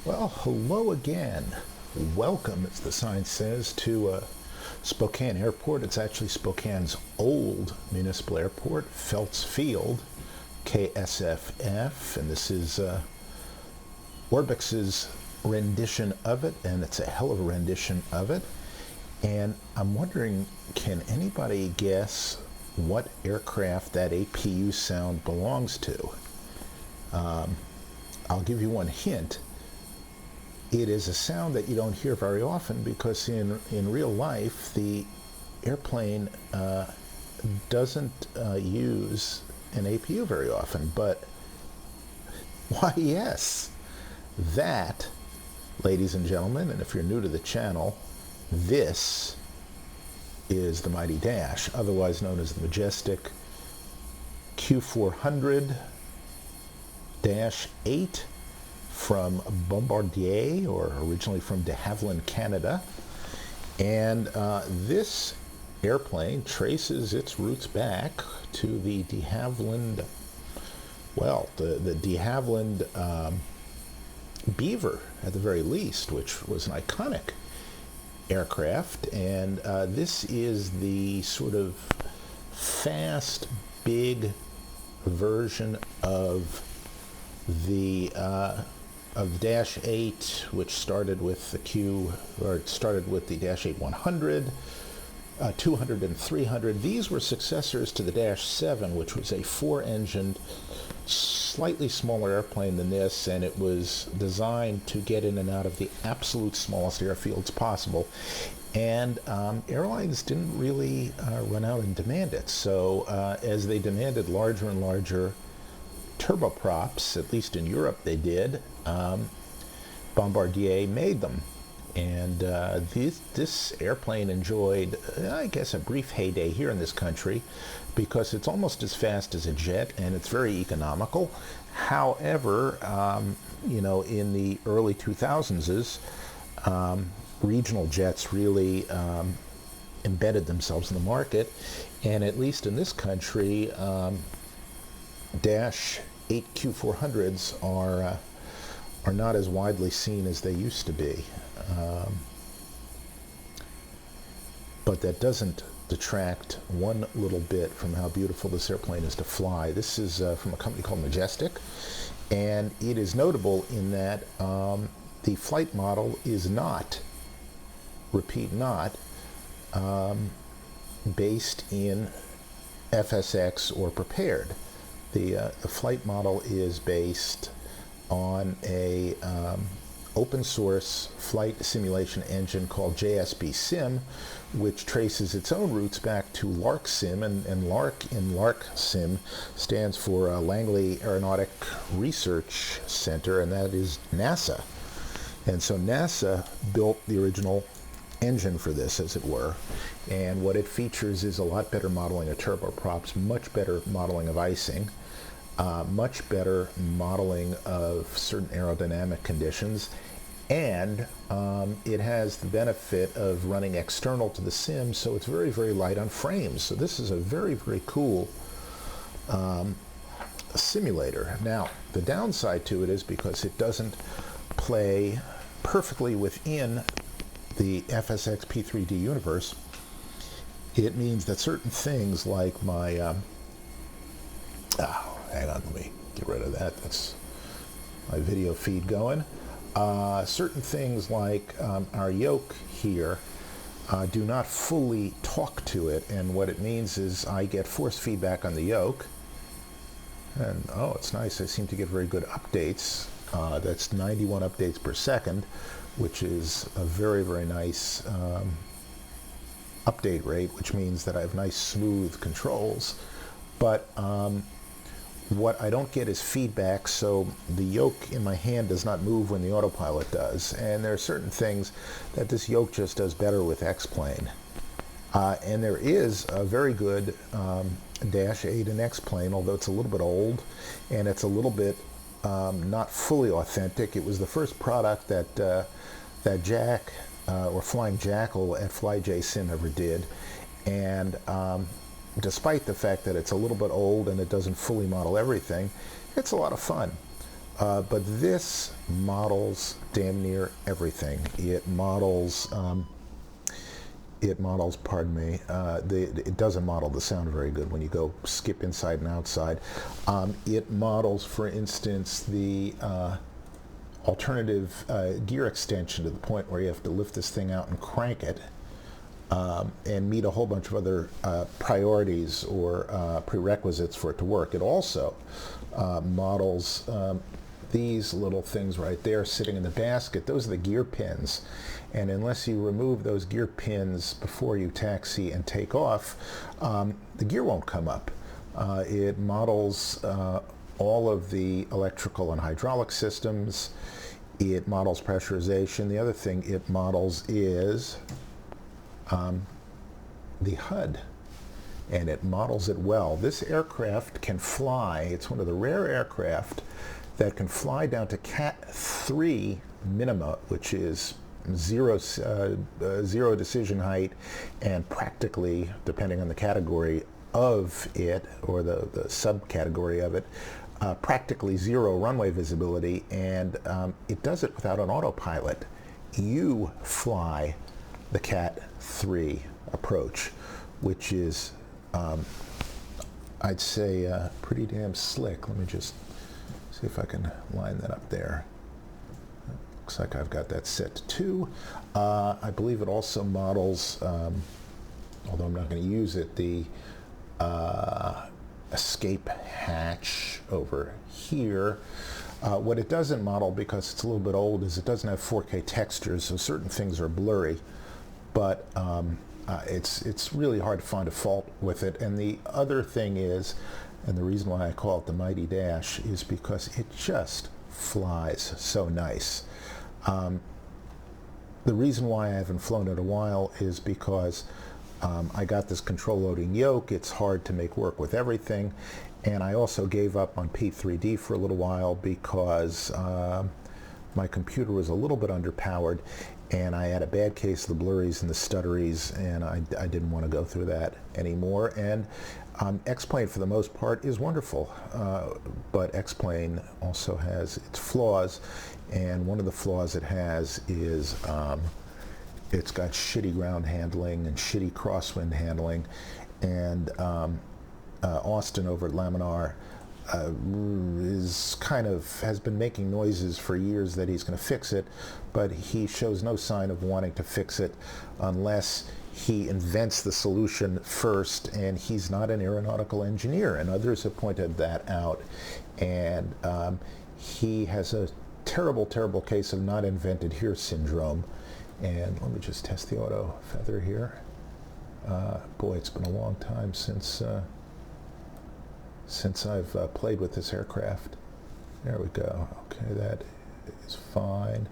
Well, hello again. Welcome, as the sign says, to Spokane Airport. It's actually Spokane's old municipal airport, Felts Field, KSFF, and this is Orbix's rendition of it, and it's a hell of a rendition of it. And I'm wondering, can anybody guess what aircraft that APU sound belongs to? I'll give you one hint. It is a sound that you don't hear very often because in real life the airplane doesn't use an APU very often. But why, yes, that, ladies and gentlemen, and if you're new to the channel, this is the Mighty Dash, otherwise known as the majestic Q400-8 from Bombardier, or originally from de Havilland, Canada. And this airplane traces its roots back to the de Havilland, well, the de Havilland Beaver, at the very least, which was an iconic aircraft. And this is the sort of fast, big version of the Dash 8, which started with the Dash 8 100, 200, and 300. These were successors to the Dash 7, which was a four-engined, slightly smaller airplane than this, and it was designed to get in and out of the absolute smallest airfields possible. And airlines didn't really run out and demand it. So as they demanded larger and larger turboprops, at least in Europe they did, Bombardier made them. And this airplane enjoyed, I guess, a brief heyday here in this country because it's almost as fast as a jet and it's very economical. However, in the early 2000s, regional jets really embedded themselves in the market, and at least in this country, Dash 8 Q400s are not as widely seen as they used to be. But that doesn't detract one little bit from how beautiful this airplane is to fly. This is from a company called Majestic, and it is notable in that the flight model is not, repeat, not based in FSX or prepared. The flight model is based on a open source flight simulation engine called JSB Sim, which traces its own roots back to Lark Sim, and Lark in Lark Sim stands for Langley Aeronautic Research Center, and that is NASA. And so NASA built the original engine for this, as it were, and what it features is a lot better modeling of turboprops, much better modeling of icing, much better modeling of certain aerodynamic conditions, and it has the benefit of running external to the sim, so it's very, very light on frames. So this is a very, very cool simulator. Now, the downside to it is because it doesn't play perfectly within the FSX P3D universe, it means that certain things like my hang on, let me get rid of that. That's my video feed going. Certain things like our yoke here do not fully talk to it, and what it means is I get force feedback on the yoke, and oh, it's nice. I seem to get very good updates. That's 91 updates per second, which is a very, very nice update rate, which means that I have nice smooth controls. But what I don't get is feedback, so the yoke in my hand does not move when the autopilot does. And there are certain things that this yoke just does better with X-Plane. And there is a very good Dash 8 and X-Plane, although it's a little bit old and it's a little bit not fully authentic. It was the first product that Jack, or Flying Jackal at FlyJ Sim ever did. And despite the fact that it's a little bit old and it doesn't fully model everything, it's a lot of fun. But this models damn near everything. Pardon me, it doesn't model the sound very good when you go skip inside and outside. It models, for instance, the alternative gear extension to the point where you have to lift this thing out and crank it, and meet a whole bunch of other priorities or prerequisites for it to work. It also models these little things right there sitting in the basket. Those are the gear pins, and unless you remove those gear pins before you taxi and take off, the gear won't come up. It models all of the electrical and hydraulic systems. It models pressurization. The other thing it models is the HUD, and it models it well. This aircraft can fly. It's one of the rare aircraft that can fly down to Cat 3 minima, which is zero decision height, and practically, depending on the category of it or the subcategory of it, practically zero runway visibility, and it does it without an autopilot. You fly the Cat 3 approach, which is, I'd say, pretty damn slick. Let me just see if I can line that up there. Looks like I've got that set to 2. I believe it also models, although I'm not going to use it, the escape hatch over here. What it doesn't model, because it's a little bit old, is it doesn't have 4K textures, so certain things are blurry, but it's really hard to find a fault with it. And the other thing is, and the reason why I call it the Mighty Dash, is because it just flies so nice. The reason why I haven't flown it in a while is because I got this control loading yoke. It's hard to make work with everything, and I also gave up on P3D for a little while because my computer was a little bit underpowered, and I had a bad case of the blurries and the stutteries, and I didn't want to go through that anymore. And X-Plane, for the most part, is wonderful, but X-Plane also has its flaws, and one of the flaws it has is it's got shitty ground handling and shitty crosswind handling, and Austin over at Laminar has been making noises for years that he's going to fix it, but he shows no sign of wanting to fix it unless he invents the solution first, and he's not an aeronautical engineer, and others have pointed that out. And he has a terrible, terrible case of not invented here syndrome. And let me just test the auto feather here. Boy, it's been a long time since I've played with this aircraft. There we go. Okay, that is fine.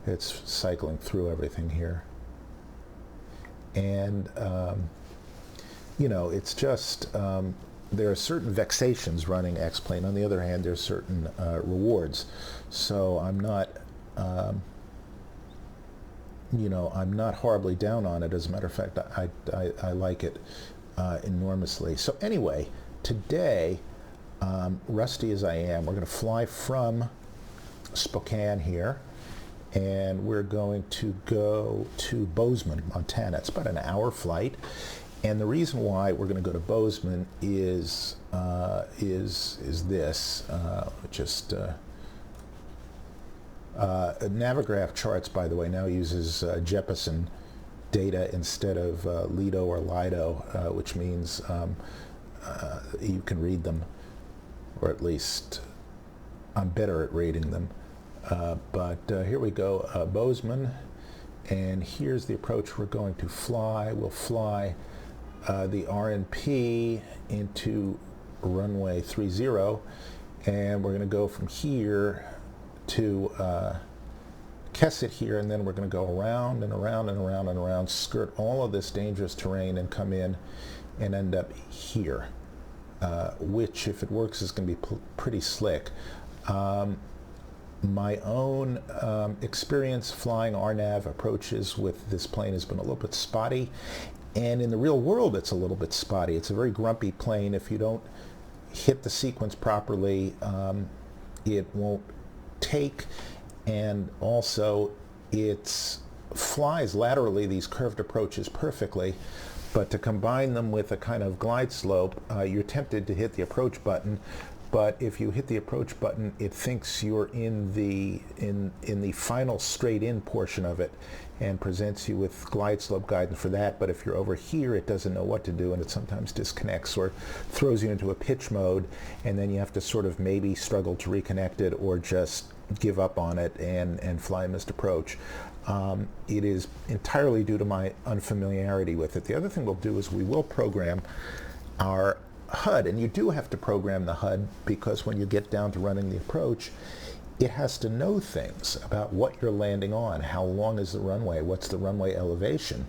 It's cycling through everything here. And, you know, it's just, there are certain vexations running X-Plane. On the other hand, there's certain rewards. So I'm not, you know, I'm not horribly down on it. As a matter of fact, I like it enormously. So anyway, today, rusty as I am, we're going to fly from Spokane here, and we're going to go to Bozeman, Montana. It's about an hour flight, and the reason why we're going to go to Bozeman is this. Navigraph Charts, by the way, now uses Jeppesen data instead of Lido or Lido, which means you can read them, or at least I'm better at reading them. But here we go, Bozeman, and here's the approach we're going to fly. We'll fly the RNP into runway 30, and we're going to go from here to Kesset here, and then we're going to go around and around and around and around, skirt all of this dangerous terrain, and come in and end up here, which, if it works, is going to be pretty slick. My own experience flying RNAV approaches with this plane has been a little bit spotty, and in the real world it's a little bit spotty. It's a very grumpy plane. If you don't hit the sequence properly, it won't take, and also it flies laterally these curved approaches perfectly, but to combine them with a kind of glide slope, you're tempted to hit the approach button, but if you hit the approach button, it thinks you're in the final straight in portion of it and presents you with glide slope guidance for that. But if you're over here, it doesn't know what to do, and it sometimes disconnects or throws you into a pitch mode, and then you have to sort of maybe struggle to reconnect it or just give up on it and fly a missed approach. It is entirely due to my unfamiliarity with it. The other thing we'll do is we will program our HUD, and you do have to program the HUD because when you get down to running the approach, it has to know things about what you're landing on, how long is the runway, what's the runway elevation.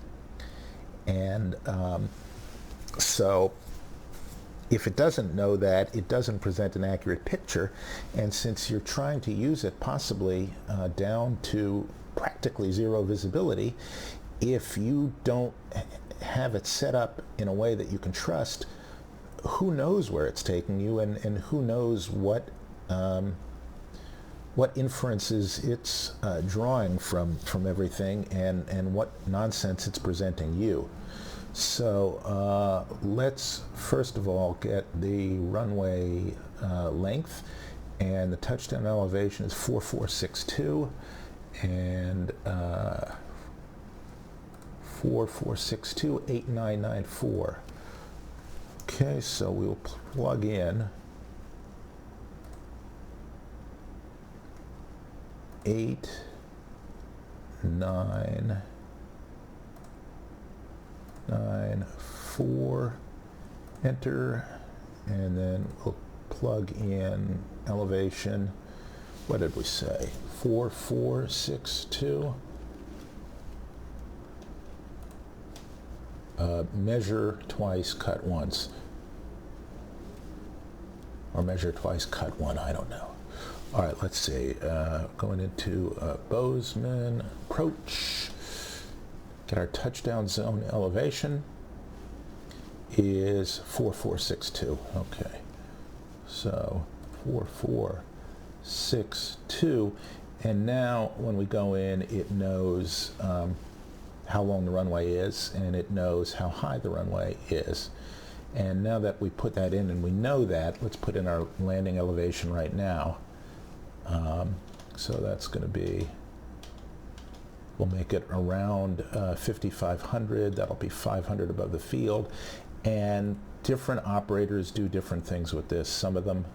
And so if it doesn't know that, it doesn't present an accurate picture. And since you're trying to use it possibly down to practically zero visibility, if you don't have it set up in a way that you can trust, who knows where it's taking you, and who knows what inferences it's drawing from everything, and what nonsense it's presenting you. So let's first of all get the runway length, and the touchdown elevation is 4462, and 4462 8994. Okay, so we'll plug in 8 9 9 4, enter, and then we'll plug in elevation. What did we say? 4462. Measure twice, cut once. Or measure twice, cut one, I don't know. All right, let's see. Going into Bozeman approach. Get our touchdown zone elevation is 4462. Okay, so 4462, and now when we go in, it knows how long the runway is, and it knows how high the runway is. And now that we put that in and we know that, let's put in our landing elevation right now. So that's going to be, we'll make it around 5,500. That'll be 500 above the field. And different operators do different things with this. Some of them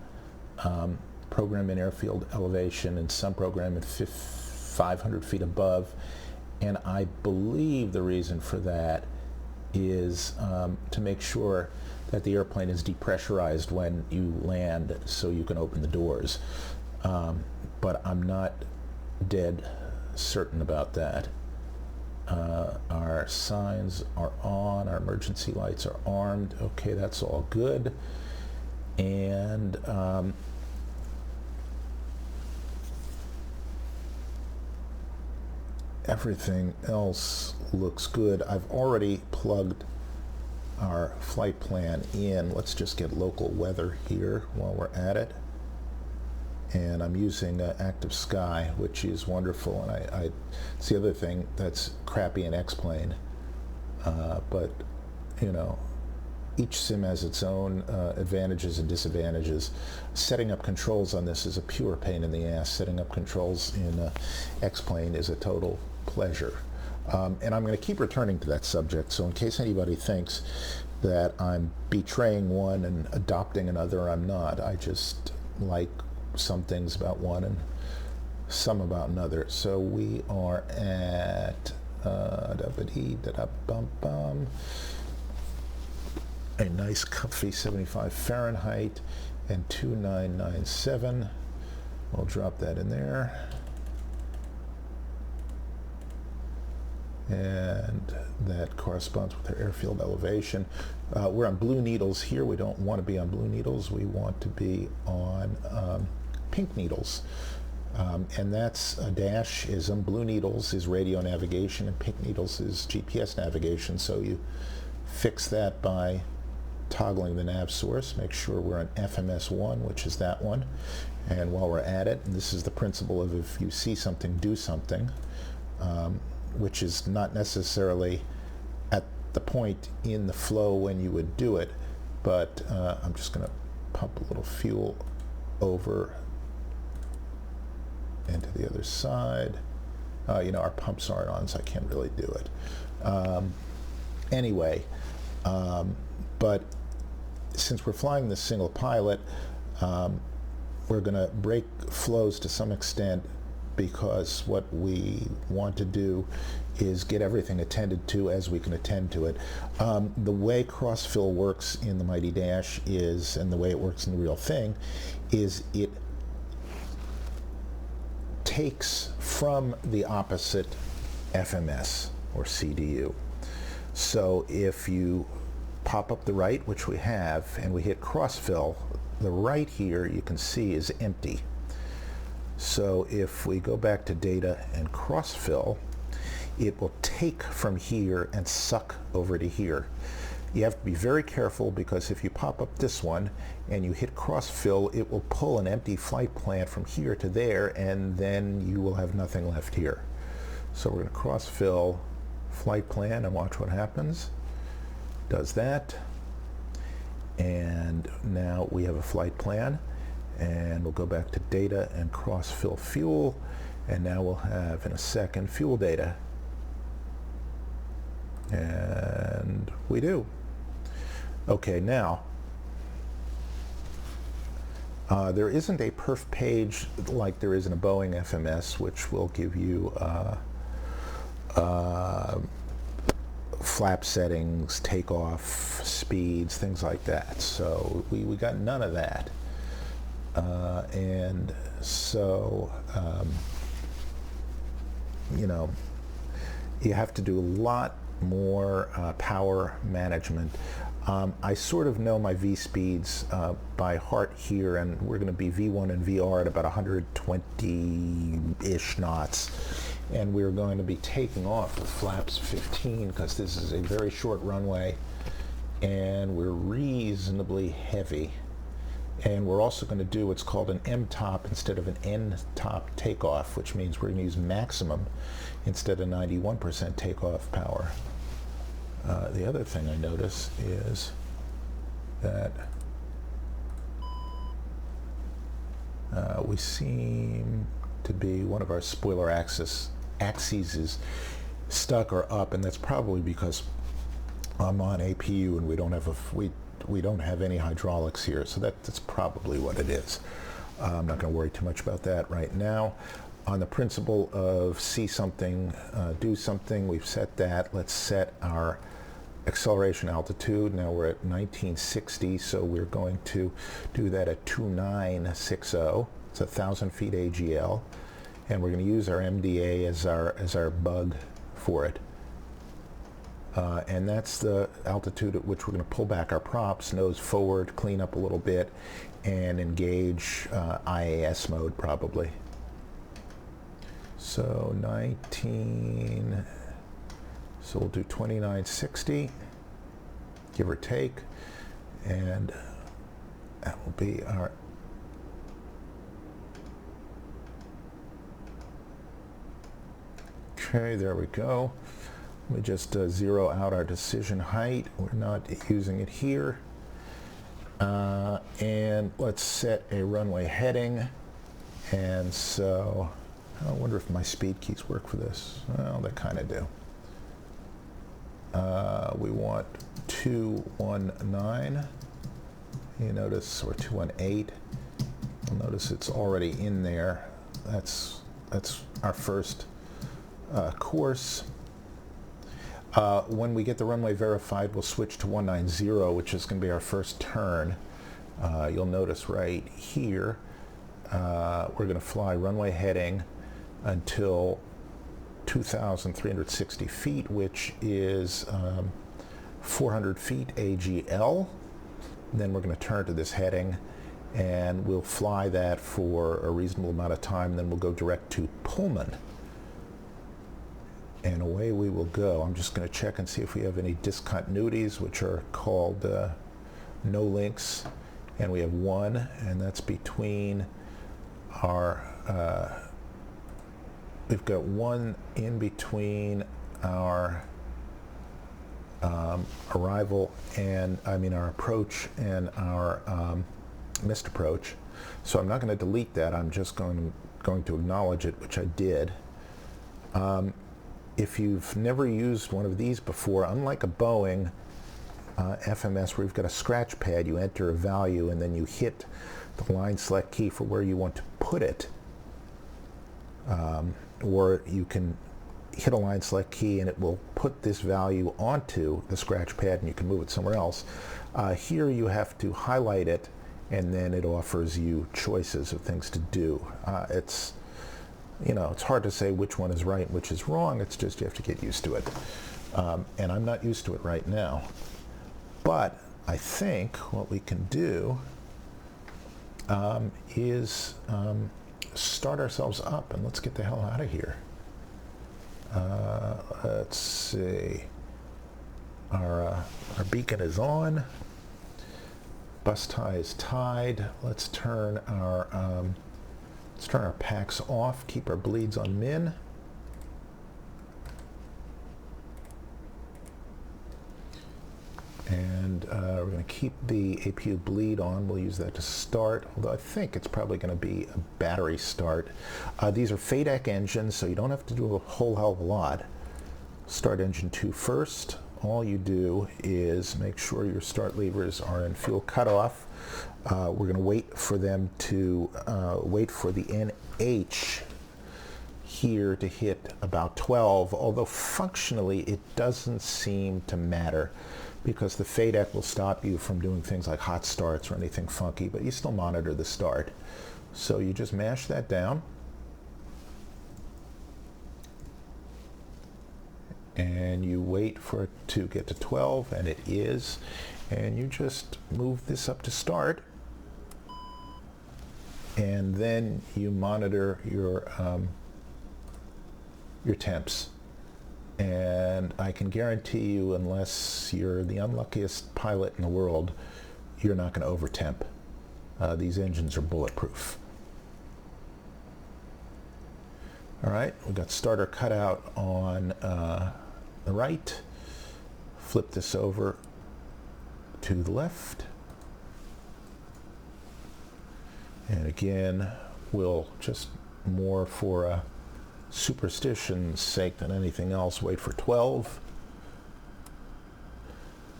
program in airfield elevation, and some program at 500 feet above. And I believe the reason for that is to make sure that the airplane is depressurized when you land, so you can open the doors. But I'm not dead certain about that. Our signs are on, our emergency lights are armed. Okay, that's all good. And everything else looks good. I've already plugged our flight plan in. Let's just get local weather here while we're at it. And I'm using Active Sky, which is wonderful. And it's the other thing that's crappy in X-Plane. But, you know, each sim has its own advantages and disadvantages. Setting up controls on this is a pure pain in the ass. Setting up controls in X-Plane is a total pleasure. And I'm going to keep returning to that subject, so in case anybody thinks that I'm betraying one and adopting another, I'm not. I just like some things about one and some about another. So we are at a nice comfy 75 Fahrenheit and 2997. We'll drop that in there. And that corresponds with our airfield elevation. We're on blue needles here. We don't want to be on blue needles. We want to be on pink needles. And that's a dash-ism. Blue needles is radio navigation, and pink needles is GPS navigation. So you fix that by toggling the nav source. Make sure we're on FMS1, which is that one. And while we're at it, and this is the principle of if you see something, do something, which is not necessarily at the point in the flow when you would do it, but I'm just going to pump a little fuel over into the other side. You know, our pumps aren't on, so I can't really do it. Anyway, but since we're flying this single pilot, we're going to break flows to some extent, because what we want to do is get everything attended to as we can attend to it. The way cross-fill works in the Mighty Dash is, and the way it works in the real thing, is it takes from the opposite FMS or CDU. So if you pop up the right, which we have, and we hit cross-fill, the right here you can see is empty. So if we go back to data and cross-fill, it will take from here and suck over to here. You have to be very careful, because if you pop up this one and you hit cross-fill, it will pull an empty flight plan from here to there, and then you will have nothing left here. So we're going to cross-fill flight plan and watch what happens. Does that. And now we have a flight plan. And we'll go back to data and cross-fill fuel, and now we'll have in a second fuel data. And we do. Okay, now there isn't a perf page like there is in a Boeing FMS, which will give you flap settings, takeoff speeds, things like that. So we got none of that. And so, you know, you have to do a lot more power management. I sort of know my V speeds by heart here, and we're going to be V1 and VR at about 120-ish knots. And we're going to be taking off with flaps 15, because this is a very short runway, and we're reasonably heavy. And we're also going to do what's called an M-top instead of an N-top takeoff, which means we're going to use maximum instead of 91% takeoff power. The other thing I notice is that we seem to be, one of our spoiler axes is stuck or up, and that's probably because I'm on APU and we don't have we don't have any hydraulics here, so that's probably what it is. I'm not going to worry too much about that right now. On the principle of see something, do something, we've set that. Let's set our acceleration altitude. Now we're at 1960, so we're going to do that at 2960. It's 1,000 feet AGL, and we're going to use our MDA as our bug for it. And that's the altitude at which we're going to pull back our props, nose forward, clean up a little bit, and engage IAS mode probably. So so we'll do 2960, give or take, and that will be our okay, there we go. Let me just zero out our decision height. We're not using it here. And let's set a runway heading. And so, I wonder if my speed keys work for this. Well, they kind of do. We want 219. You notice, or 218. You'll notice it's already in there. That's our first course. When we get the runway verified, we'll switch to 190, which is going to be our first turn. You'll notice right here, we're going to fly runway heading until 2,360 feet, which is 400 feet AGL. Then we're going to turn to this heading, and we'll fly that for a reasonable amount of time. Then we'll go direct to Pullman. And away we will go. I'm just going to check and see if we have any discontinuities, which are called no links, and we have 1, and that's between our, we've got 1 in between our arrival and, our approach and our missed approach. So I'm not going to delete that, I'm just going to acknowledge it, which I did. If you've never used one of these before, unlike a Boeing FMS where you've got a scratch pad, you enter a value and then you hit the line select key for where you want to put it, or you can hit a line select key and it will put this value onto the scratch pad and you can move it somewhere else. Here you have to highlight it and then it offers you choices of things to do. It's hard to say which one is right and which is wrong. It's just you have to get used to it. And I'm not used to it right now. But I think what we can do is start ourselves up, and let's get the hell out of here. Let's see. Our beacon is on. Bus tie is tied. Let's turn our packs off. Keep our bleeds on min. And we're going to keep the APU bleed on. We'll use that to start, although I think it's probably going to be a battery start. These are FADEC engines, so you don't have to do a whole hell of a lot. Start engine 2 first. All you do is make sure your start levers are in fuel cutoff. We're going to wait for them to wait for the NH here to hit about 12, although functionally it doesn't seem to matter because the FADEC will stop you from doing things like hot starts or anything funky, but you still monitor the start. So you just mash that down. And you wait for it to get to 12, and it is. And you just move this up to start. And then you monitor your temps. And I can guarantee you, unless you're the unluckiest pilot in the world, you're not going to over-temp. These engines are bulletproof. All right, we've got starter cutout on the right. Flip this over to the left. And again, we'll just more for superstition's sake than anything else, wait for 12.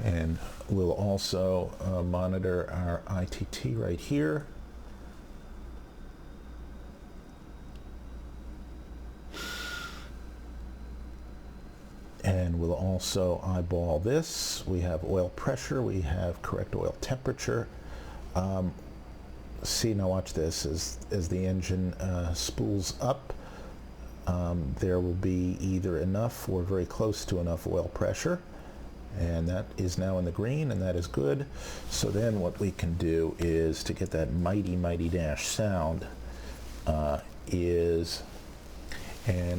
And we'll also monitor our ITT right here. And we'll also eyeball this. We have oil pressure, we have correct oil temperature. See, now watch this, as the engine spools up, there will be either enough or very close to enough oil pressure, and that is now in the green, and that is good. So then what we can do is, to get that mighty, mighty dash sound, and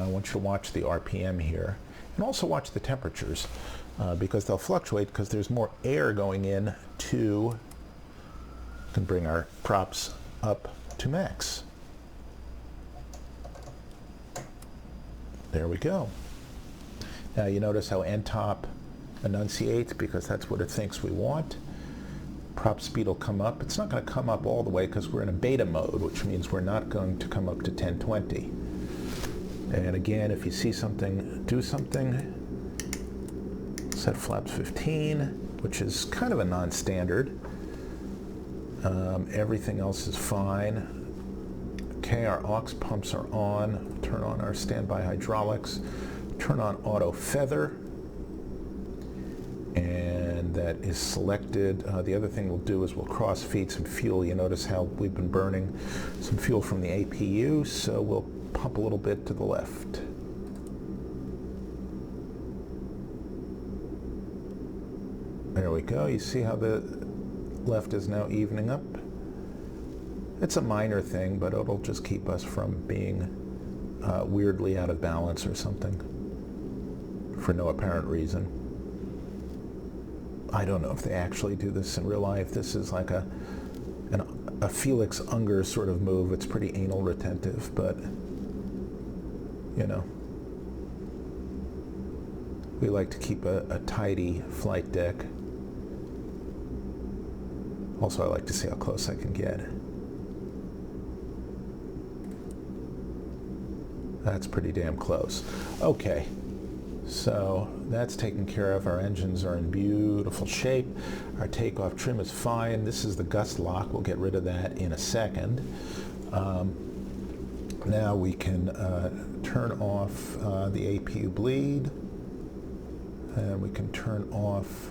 I want you to watch the RPM here, and also watch the temperatures, because they'll fluctuate because there's more air going in to, can bring our props up to max. There we go. Now you notice how NTOP enunciates, because that's what it thinks we want. Prop speed will come up. It's not going to come up all the way because we're in a beta mode, which means we're not going to come up to 1020. And again, if you see something, do something. Set flaps 15, which is kind of a non-standard. Everything else is fine. Okay, our aux pumps are on. Turn on our standby hydraulics. Turn on auto feather. And that is selected. The other thing we'll do is we'll cross feed some fuel. You notice how we've been burning some fuel from the APU, so we'll pump a little bit to the left. There we go. You see how the left is now evening up? It's a minor thing, but it'll just keep us from being weirdly out of balance or something for no apparent reason. I don't know if they actually do this in real life. This is like a Felix Unger sort of move. It's pretty anal retentive, but you know, we like to keep a tidy flight deck. Also, I like to see how close I can get. That's pretty damn close. Okay, so that's taken care of. Our engines are in beautiful shape. Our takeoff trim is fine. This is the gust lock. We'll get rid of that in a second. Now we can turn off the APU bleed, and we can turn off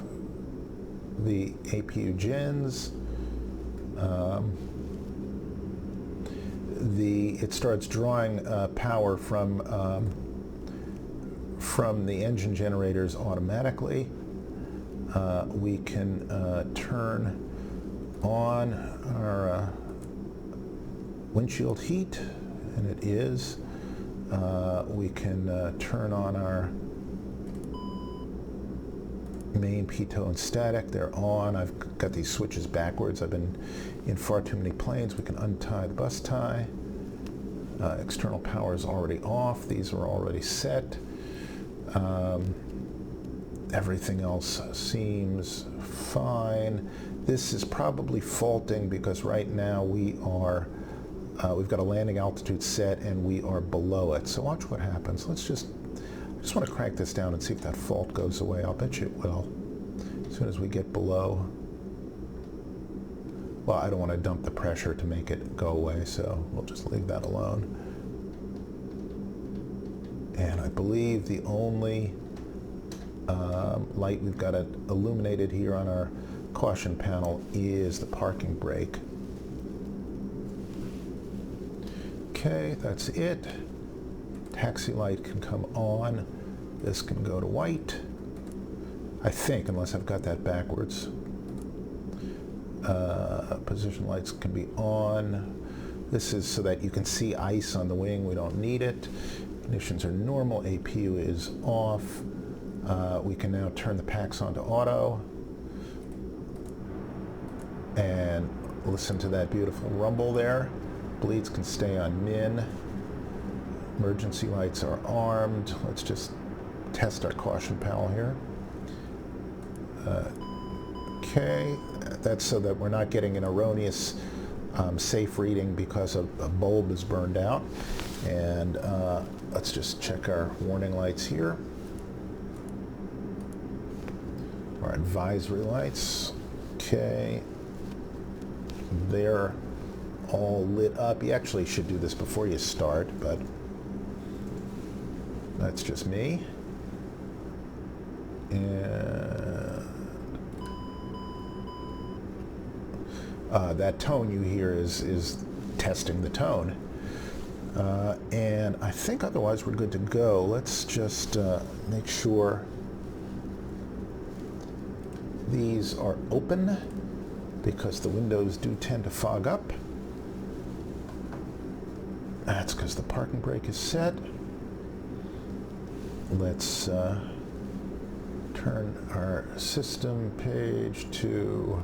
the APU gens. It starts drawing power from the engine generators automatically. We can turn on our windshield heat, and it is. We can turn on our main pitot and static. They're on. I've got these switches backwards. I've been in far too many planes. We can untie the bus tie. External power is already off. These are already set. Everything else seems fine. This is probably faulting because right now we've got a landing altitude set and we are below it. So watch what happens. I just want to crank this down and see if that fault goes away. I'll bet you it will. As soon as we get below. Well, I don't want to dump the pressure to make it go away, so we'll just leave that alone. And I believe the only light we've got illuminated here on our caution panel is the parking brake. Okay, that's it. Taxi light can come on. This can go to white, I think, unless I've got that backwards. Position lights can be on. This is so that you can see ice on the wing. We don't need it. Ignitions are normal. APU is off. We can now turn the packs onto auto and listen to that beautiful rumble there. Bleeds can stay on min. Emergency lights are armed. Let's just test our caution panel here. Okay, that's so that we're not getting an erroneous safe reading because a bulb is burned out. And let's just check our warning lights here. Our advisory lights. Okay, they're all lit up. You actually should do this before you start, but that's just me. And that tone you hear is testing the tone. And I think otherwise we're good to go. Let's just make sure these are open because the windows do tend to fog up. That's because the parking brake is set. Let's turn our system page to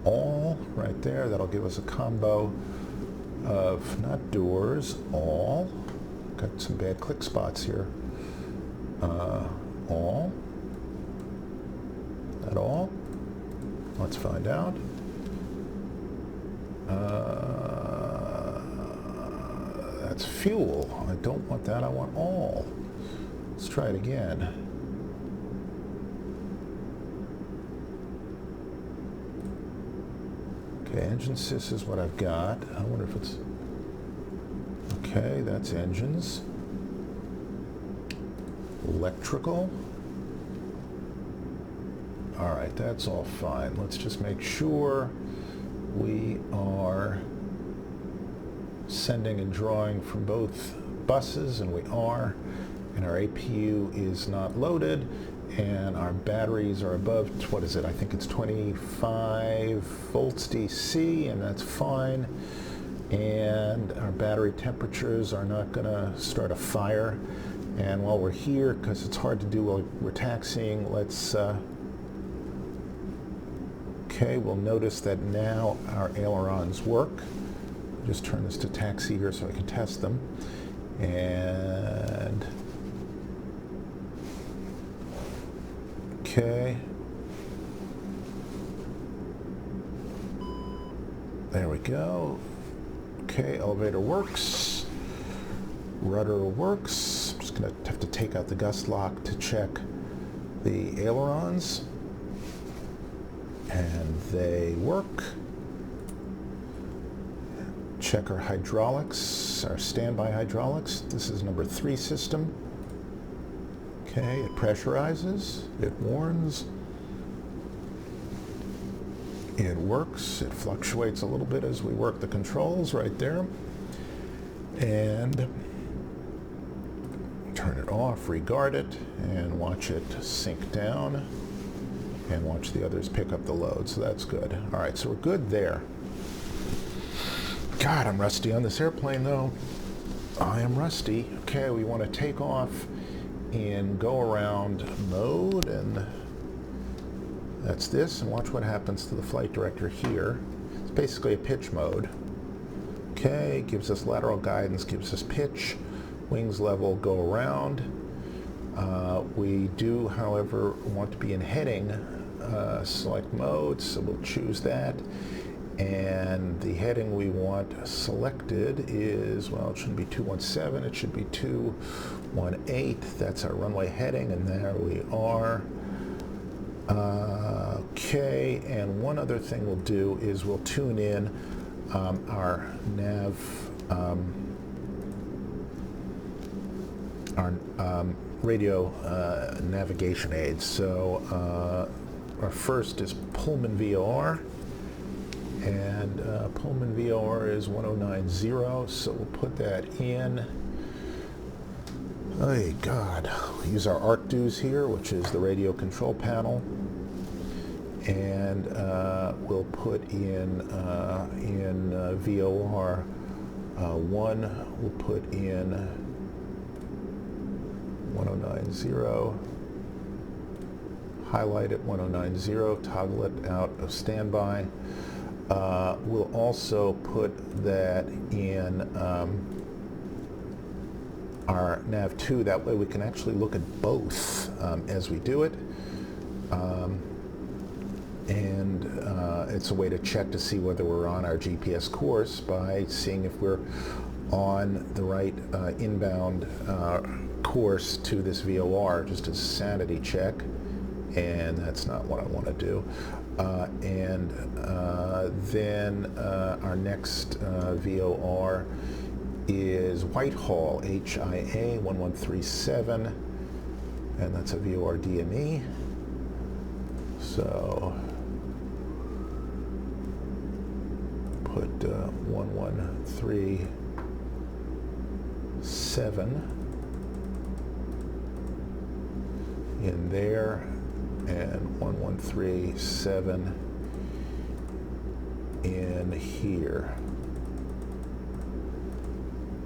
all right there. That'll give us a combo of not doors, all. Got some bad click spots here. All. That all? Let's find out. That's fuel. I don't want that. I want all. Let's try it again. Okay, engine sys is what I've got. I wonder if it's... Okay, that's engines. Electrical. All right, that's all fine. Let's just make sure we are sending and drawing from both buses, and we are, and our APU is not loaded, and our batteries are above, what is it? I think it's 25 volts DC, and that's fine. And our battery temperatures are not going to start a fire And while we're here, because it's hard to do while we're taxiing, let's, okay, we'll notice that now our ailerons work. Just turn this to taxi here so I can test them. And, okay. There we go. Okay, elevator works. Rudder works. I'm just going to have to take out the gust lock to check the ailerons. And they work. Check our hydraulics, our standby hydraulics. This is number 3 system. Okay, it pressurizes, it warns. It works. It fluctuates a little bit as we work the controls right there. And turn it off, regard it, and watch it sink down. And watch the others pick up the load. So that's good. All right, so we're good there. God, I'm rusty on this airplane, though. I am rusty. Okay, we want to take off in go-around mode, and that's this, and watch what happens to the flight director here. It's basically a pitch mode. Okay, gives us lateral guidance, gives us pitch, wings level, go around. We do, however, want to be in heading select mode, so we'll choose that. And the heading we want selected is, well, it shouldn't be 217, it should be 218. That's our runway heading, and there we are. Okay, and one other thing we'll do is we'll tune in our nav, radio navigation aids. So our first is Pullman VOR, and Pullman VOR is 1090, so we'll put that in. Oh God, we'll use our ARCDUs here, which is the radio control panel, and we'll put in VOR 1, we'll put in 1090, highlight it 1090, toggle it out of standby. We'll also put that in our nav2, that way we can actually look at both as we do it. And it's a way to check to see whether we're on our GPS course by seeing if we're on the right inbound course to this VOR, just as a sanity check, and that's not what I want to do. Then our next VOR is Whitehall, HIA 1137, and that's a VOR DME. So put 1137 in there, and 1137 in here.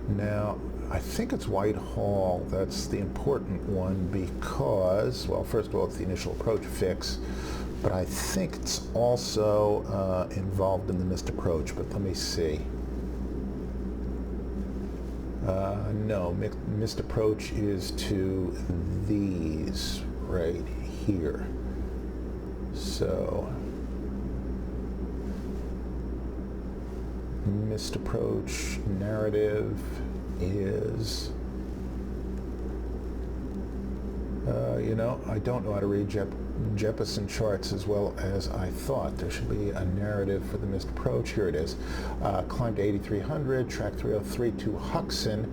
Now, I think it's Whitehall that's the important one because, well, first of all, it's the initial approach fix, but I think it's also involved in the missed approach, but let me see. No, missed approach is to these right here. So, missed approach narrative is, I don't know how to read Jeppesen charts as well as I thought. There should be a narrative for the missed approach. Here it is. Climb to 8300, track 303 to Huxon,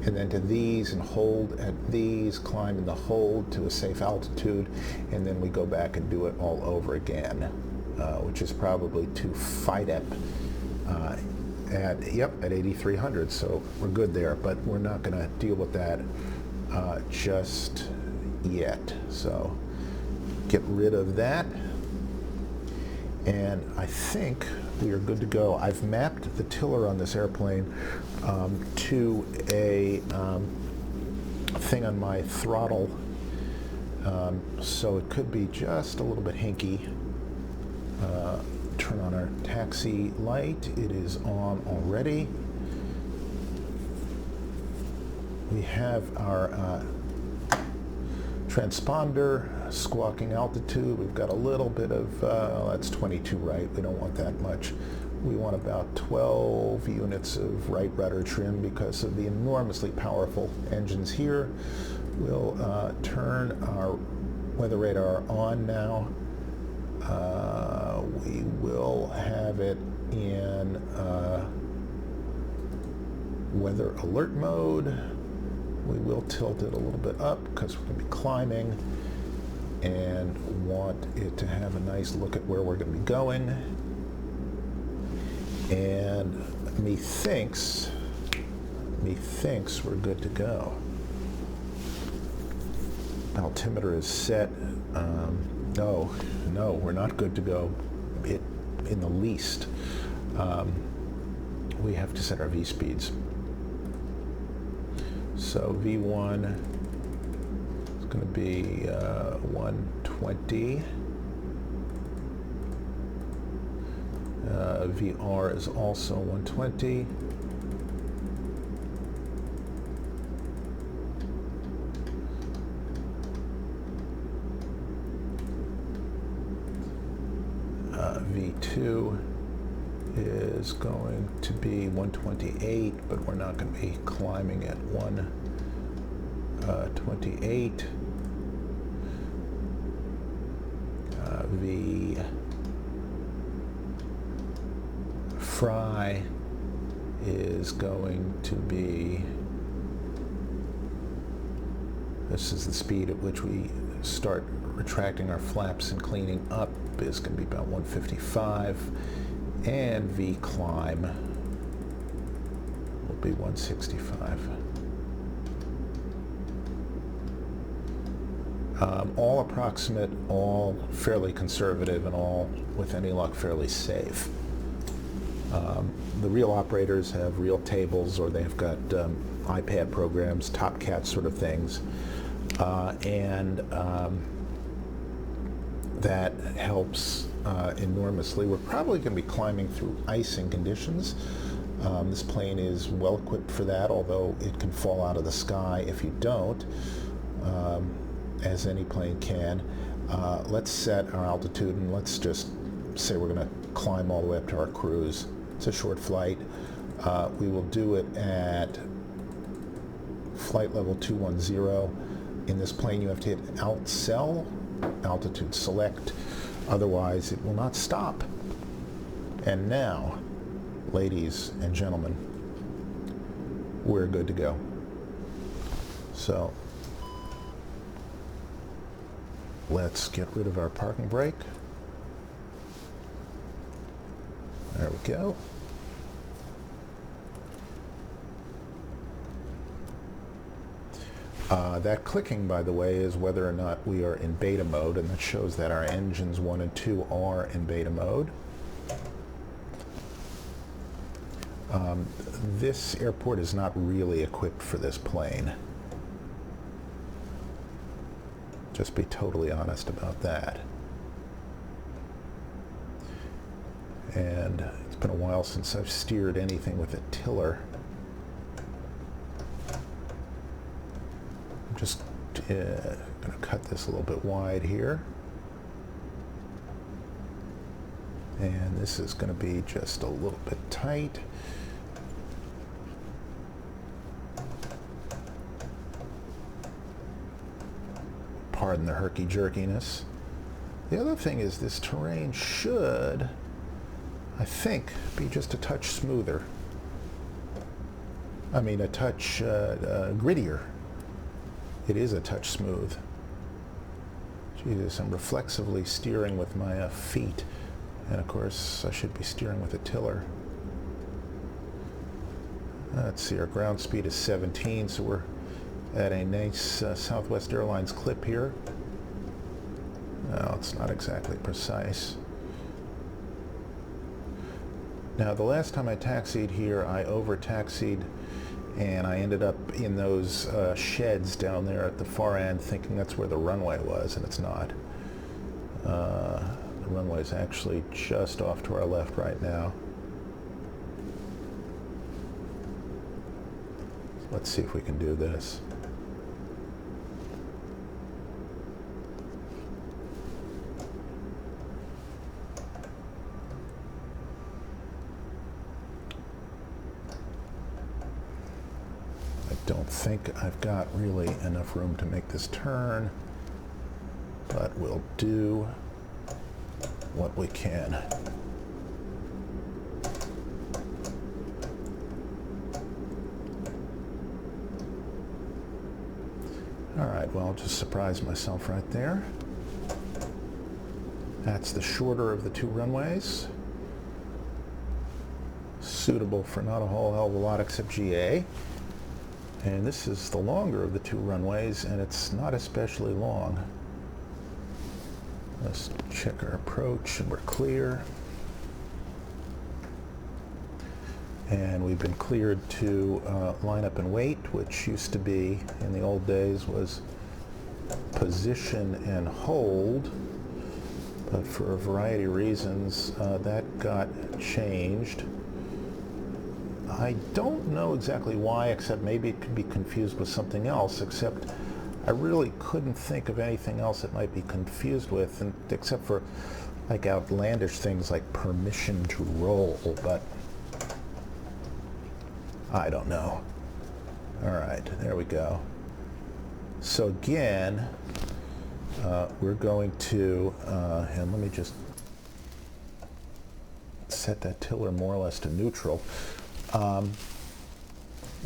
and then to these and hold at these, climb in the hold to a safe altitude, and then we go back and do it all over again, which is probably to FIDEP at 8300. So we're good there, but we're not going to deal with that just yet. So get rid of that, and I think we are good to go. I've mapped the tiller on this airplane to a thing on my throttle, so it could be just a little bit hinky. Turn on our taxi light. It is on already. We have our transponder squawking altitude. We've got a little bit of, that's 22 right. We don't want that much. We want about 12 units of right rudder trim because of the enormously powerful engines here. We'll turn our weather radar on now. We will have it in weather alert mode. We will tilt it a little bit up because we're going to be climbing and want it to have a nice look at where we're going to be going. And methinks we're good to go. Altimeter is set. No, we're not good to go in the least. We have to set our V speeds. So V1 is going to be 120. VR is also 120. V2 is going to be 128, but we're not going to be climbing at 128. V fry is going to be, this is the speed at which we start retracting our flaps and cleaning up, is going to be about 155, and V climb will be 165. All approximate, all fairly conservative, and all, with any luck, fairly safe. The real operators have real tables, or they've got iPad programs, Top Cat sort of things, and that helps enormously. We're probably going to be climbing through icing conditions. This plane is well equipped for that, although it can fall out of the sky if you don't, as any plane can. Let's set our altitude, and let's just say we're going to climb all the way up to our cruise. It's a short flight. We will do it at flight level 210. In this plane, you have to hit Alt Cell, altitude select, otherwise it will not stop. And now, ladies and gentlemen, we're good to go. So let's get rid of our parking brake. There we go. That clicking, by the way, is whether or not we are in beta mode, and that shows that our engines 1 and 2 are in beta mode. This airport is not really equipped for this plane. Just be totally honest about that. And it's been a while since I've steered anything with a tiller. I'm just going to cut this a little bit wide here. And this is going to be just a little bit tight. Pardon the herky-jerkiness. The other thing is this terrain should, I think, be just a touch smoother. I mean, a touch grittier. It is a touch smooth. Jesus, I'm reflexively steering with my feet. And of course, I should be steering with a tiller. Let's see, our ground speed is 17, so we're at a nice Southwest Airlines clip here. No, it's not exactly precise. Now, the last time I taxied here, I over-taxied and I ended up in those sheds down there at the far end thinking that's where the runway was, and it's not. The runway is actually just off to our left right now. Let's see if we can do this. I don't think I've got really enough room to make this turn, but we'll do what we can. All right, well, I'll just surprise myself right there. That's the shorter of the two runways. Suitable for not a whole hell of a lot except GA. And this is the longer of the two runways, and it's not especially long. Let's check our approach, and we're clear. And we've been cleared to line up and wait, which used to be, in the old days, was position and hold. But for a variety of reasons, that got changed. I don't know exactly why, except maybe it could be confused with something else, except I really couldn't think of anything else it might be confused with, and except for like outlandish things like permission to roll, but I don't know. All right, there we go. So again, we're going to, and let me just set that tiller more or less to neutral.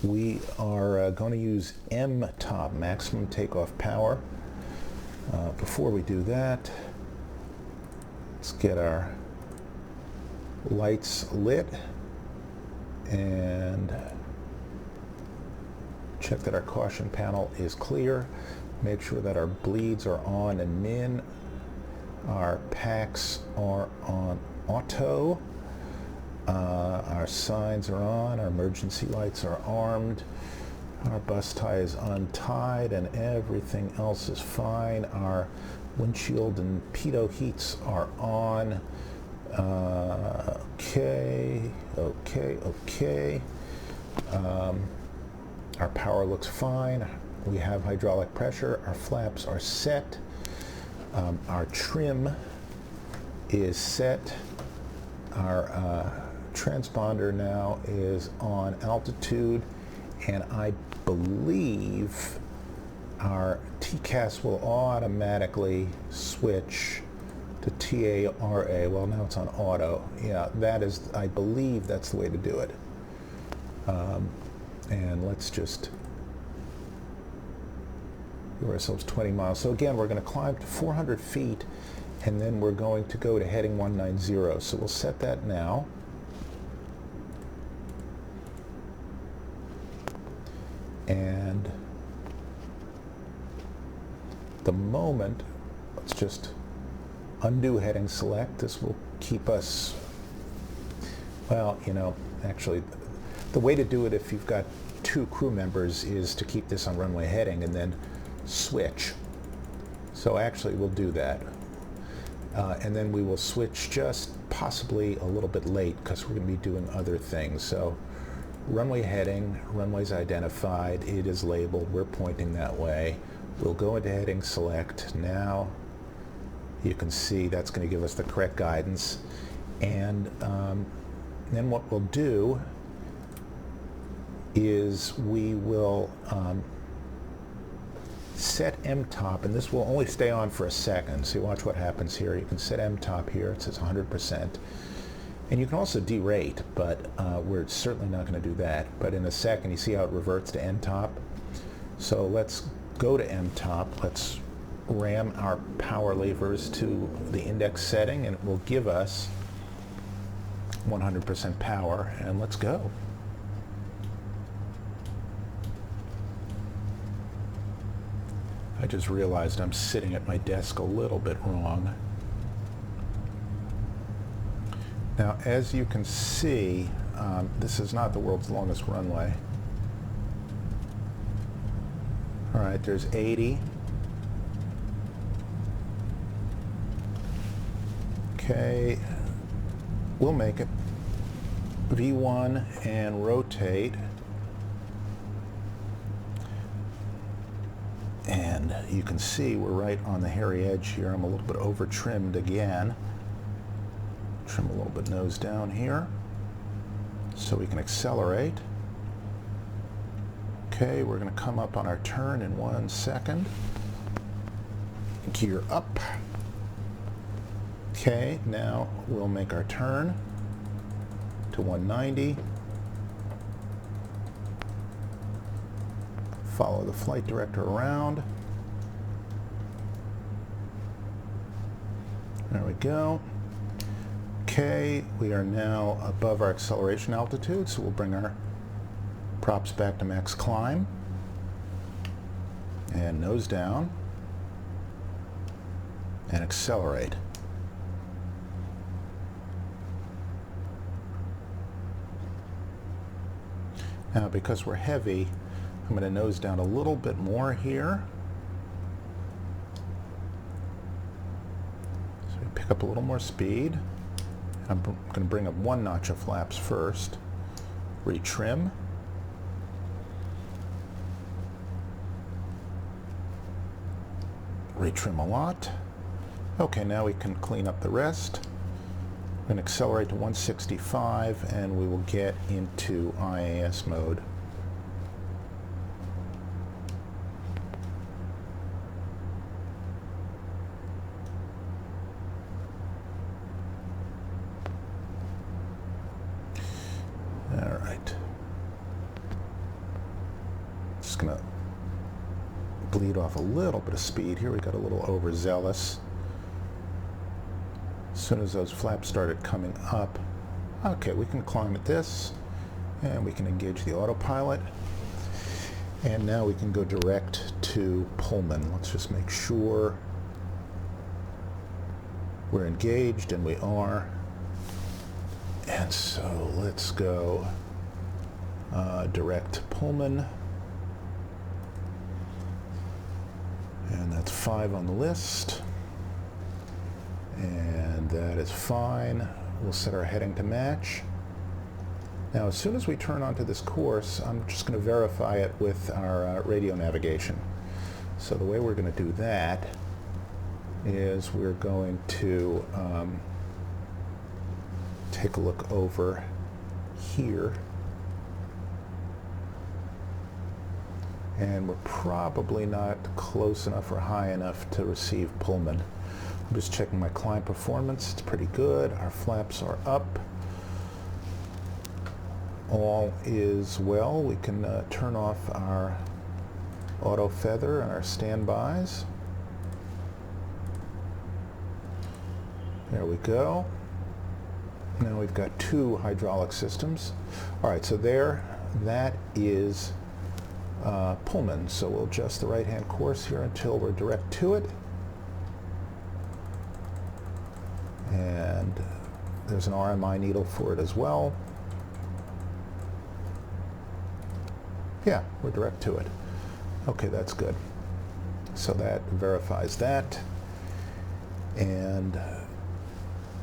We are going to use M-top, maximum takeoff power. Before we do that, let's get our lights lit and check that our caution panel is clear. Make sure that our bleeds are on and min. Our packs are on auto. Our signs are on. Our emergency lights are armed. Our bus tie is untied, and everything else is fine. Our windshield and pitot heats are on. Okay. Our power looks fine. We have hydraulic pressure. Our flaps are set. Our trim is set. Our transponder now is on altitude, and I believe our TCAS will automatically switch to TARA. Well, now it's on auto. Yeah, that is, I believe that's the way to do it. And let's just give ourselves 20 miles. So again, we're going to climb to 400 feet, and then we're going to go to heading 190. So we'll set that now. And the moment, let's just undo heading select. This will keep us, well, you know, actually, the way to do it if you've got two crew members is to keep this on runway heading and then switch. So actually we'll do that. And then we will switch just possibly a little bit late because we're going to be doing other things. So runway heading, runway's identified, it is labeled, we're pointing that way. We'll go into heading select. Now you can see that's going to give us the correct guidance. And then what we'll do is we will set M-top, and this will only stay on for a second. So you watch what happens here. You can set M-top here. It says 100%. And you can also derate, but we're certainly not going to do that. But in a second, you see how it reverts to N-top. So let's go to M-top. Let's ram our power levers to the index setting, and it will give us 100% power. And let's go. I just realized I'm sitting at my desk a little bit wrong. Now, as you can see, this is not the world's longest runway. All right, there's 80. Okay, we'll make it. V1 and rotate. And you can see we're right on the hairy edge here. I'm a little bit over trimmed again. Trim a little bit nose down here so we can accelerate. Okay, we're going to come up on our turn in 1 second. Gear up. Okay, now we'll make our turn to 190. Follow the flight director around. There we go. Okay, we are now above our acceleration altitude, so we'll bring our props back to max climb. And nose down. And accelerate. Now, because we're heavy, I'm going to nose down a little bit more here. So we pick up a little more speed. I'm going to bring up 1 notch of flaps first. Retrim. Retrim a lot. Okay, now we can clean up the rest. We're going to accelerate to 165 and we will get into IAS mode. All right. Just going to bleed off a little bit of speed here. We got a little overzealous. As soon as those flaps started coming up, okay, we can climb at this, and we can engage the autopilot. And now we can go direct to Pullman. Let's just make sure we're engaged, and we are. And so let's go direct Pullman. And that's 5 on the list. And that is fine. We'll set our heading to match. Now, as soon as we turn onto this course, I'm just going to verify it with our radio navigation. So the way we're going to do that is we're going to take a look over here. And we're probably not close enough or high enough to receive Pullman. I'm just checking my climb performance. It's pretty good. Our flaps are up. All is well. We can turn off our auto feather and our standbys. There we go. Now we've got 2 hydraulic systems. All right, so that is Pullman. So we'll adjust the right-hand course here until we're direct to it. And there's an RMI needle for it as well. Yeah, we're direct to it. Okay, that's good. So that verifies that. And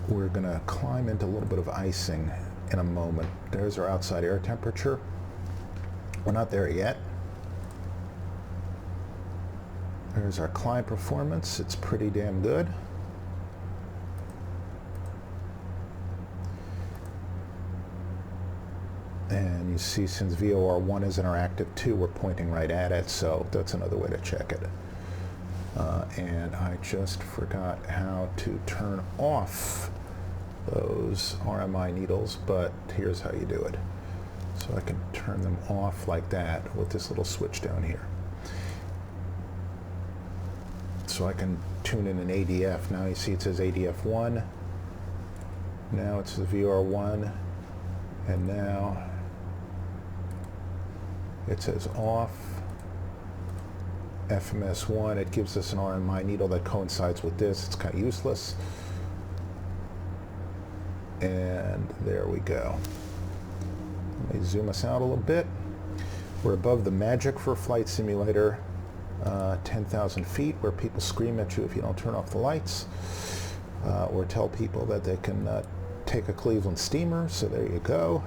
we're going to climb into a little bit of icing in a moment. There's our outside air temperature. We're not there yet. There's our climb performance. It's pretty damn good. And you see, since VOR1 is interactive 2, we're pointing right at it, so that's another way to check it. And I just forgot how to turn off those RMI needles, but here's how you do it. So I can turn them off like that with this little switch down here. So I can tune in an ADF. Now you see it says ADF1. Now it's the VOR1. And now it says off. FMS1, it gives us an RMI needle that coincides with this. It's kind of useless. And there we go. Let me zoom us out a little bit. We're above the magic for flight simulator 10,000 feet, where people scream at you if you don't turn off the lights, or tell people that they can take a Cleveland steamer. So there you go.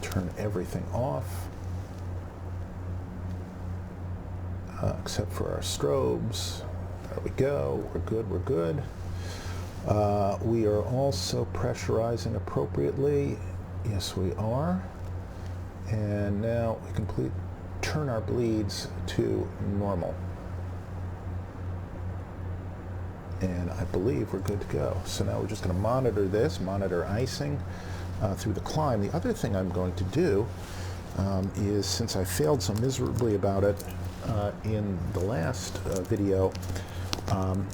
Turn everything off, except for our strobes. There we go. We're good. We're good. We are also pressurizing appropriately. Yes, we are. And now we can turn our bleeds to normal. And I believe we're good to go. So now we're just going to monitor icing through the climb. The other thing I'm going to do is, since I failed so miserably about it in the last video, I'm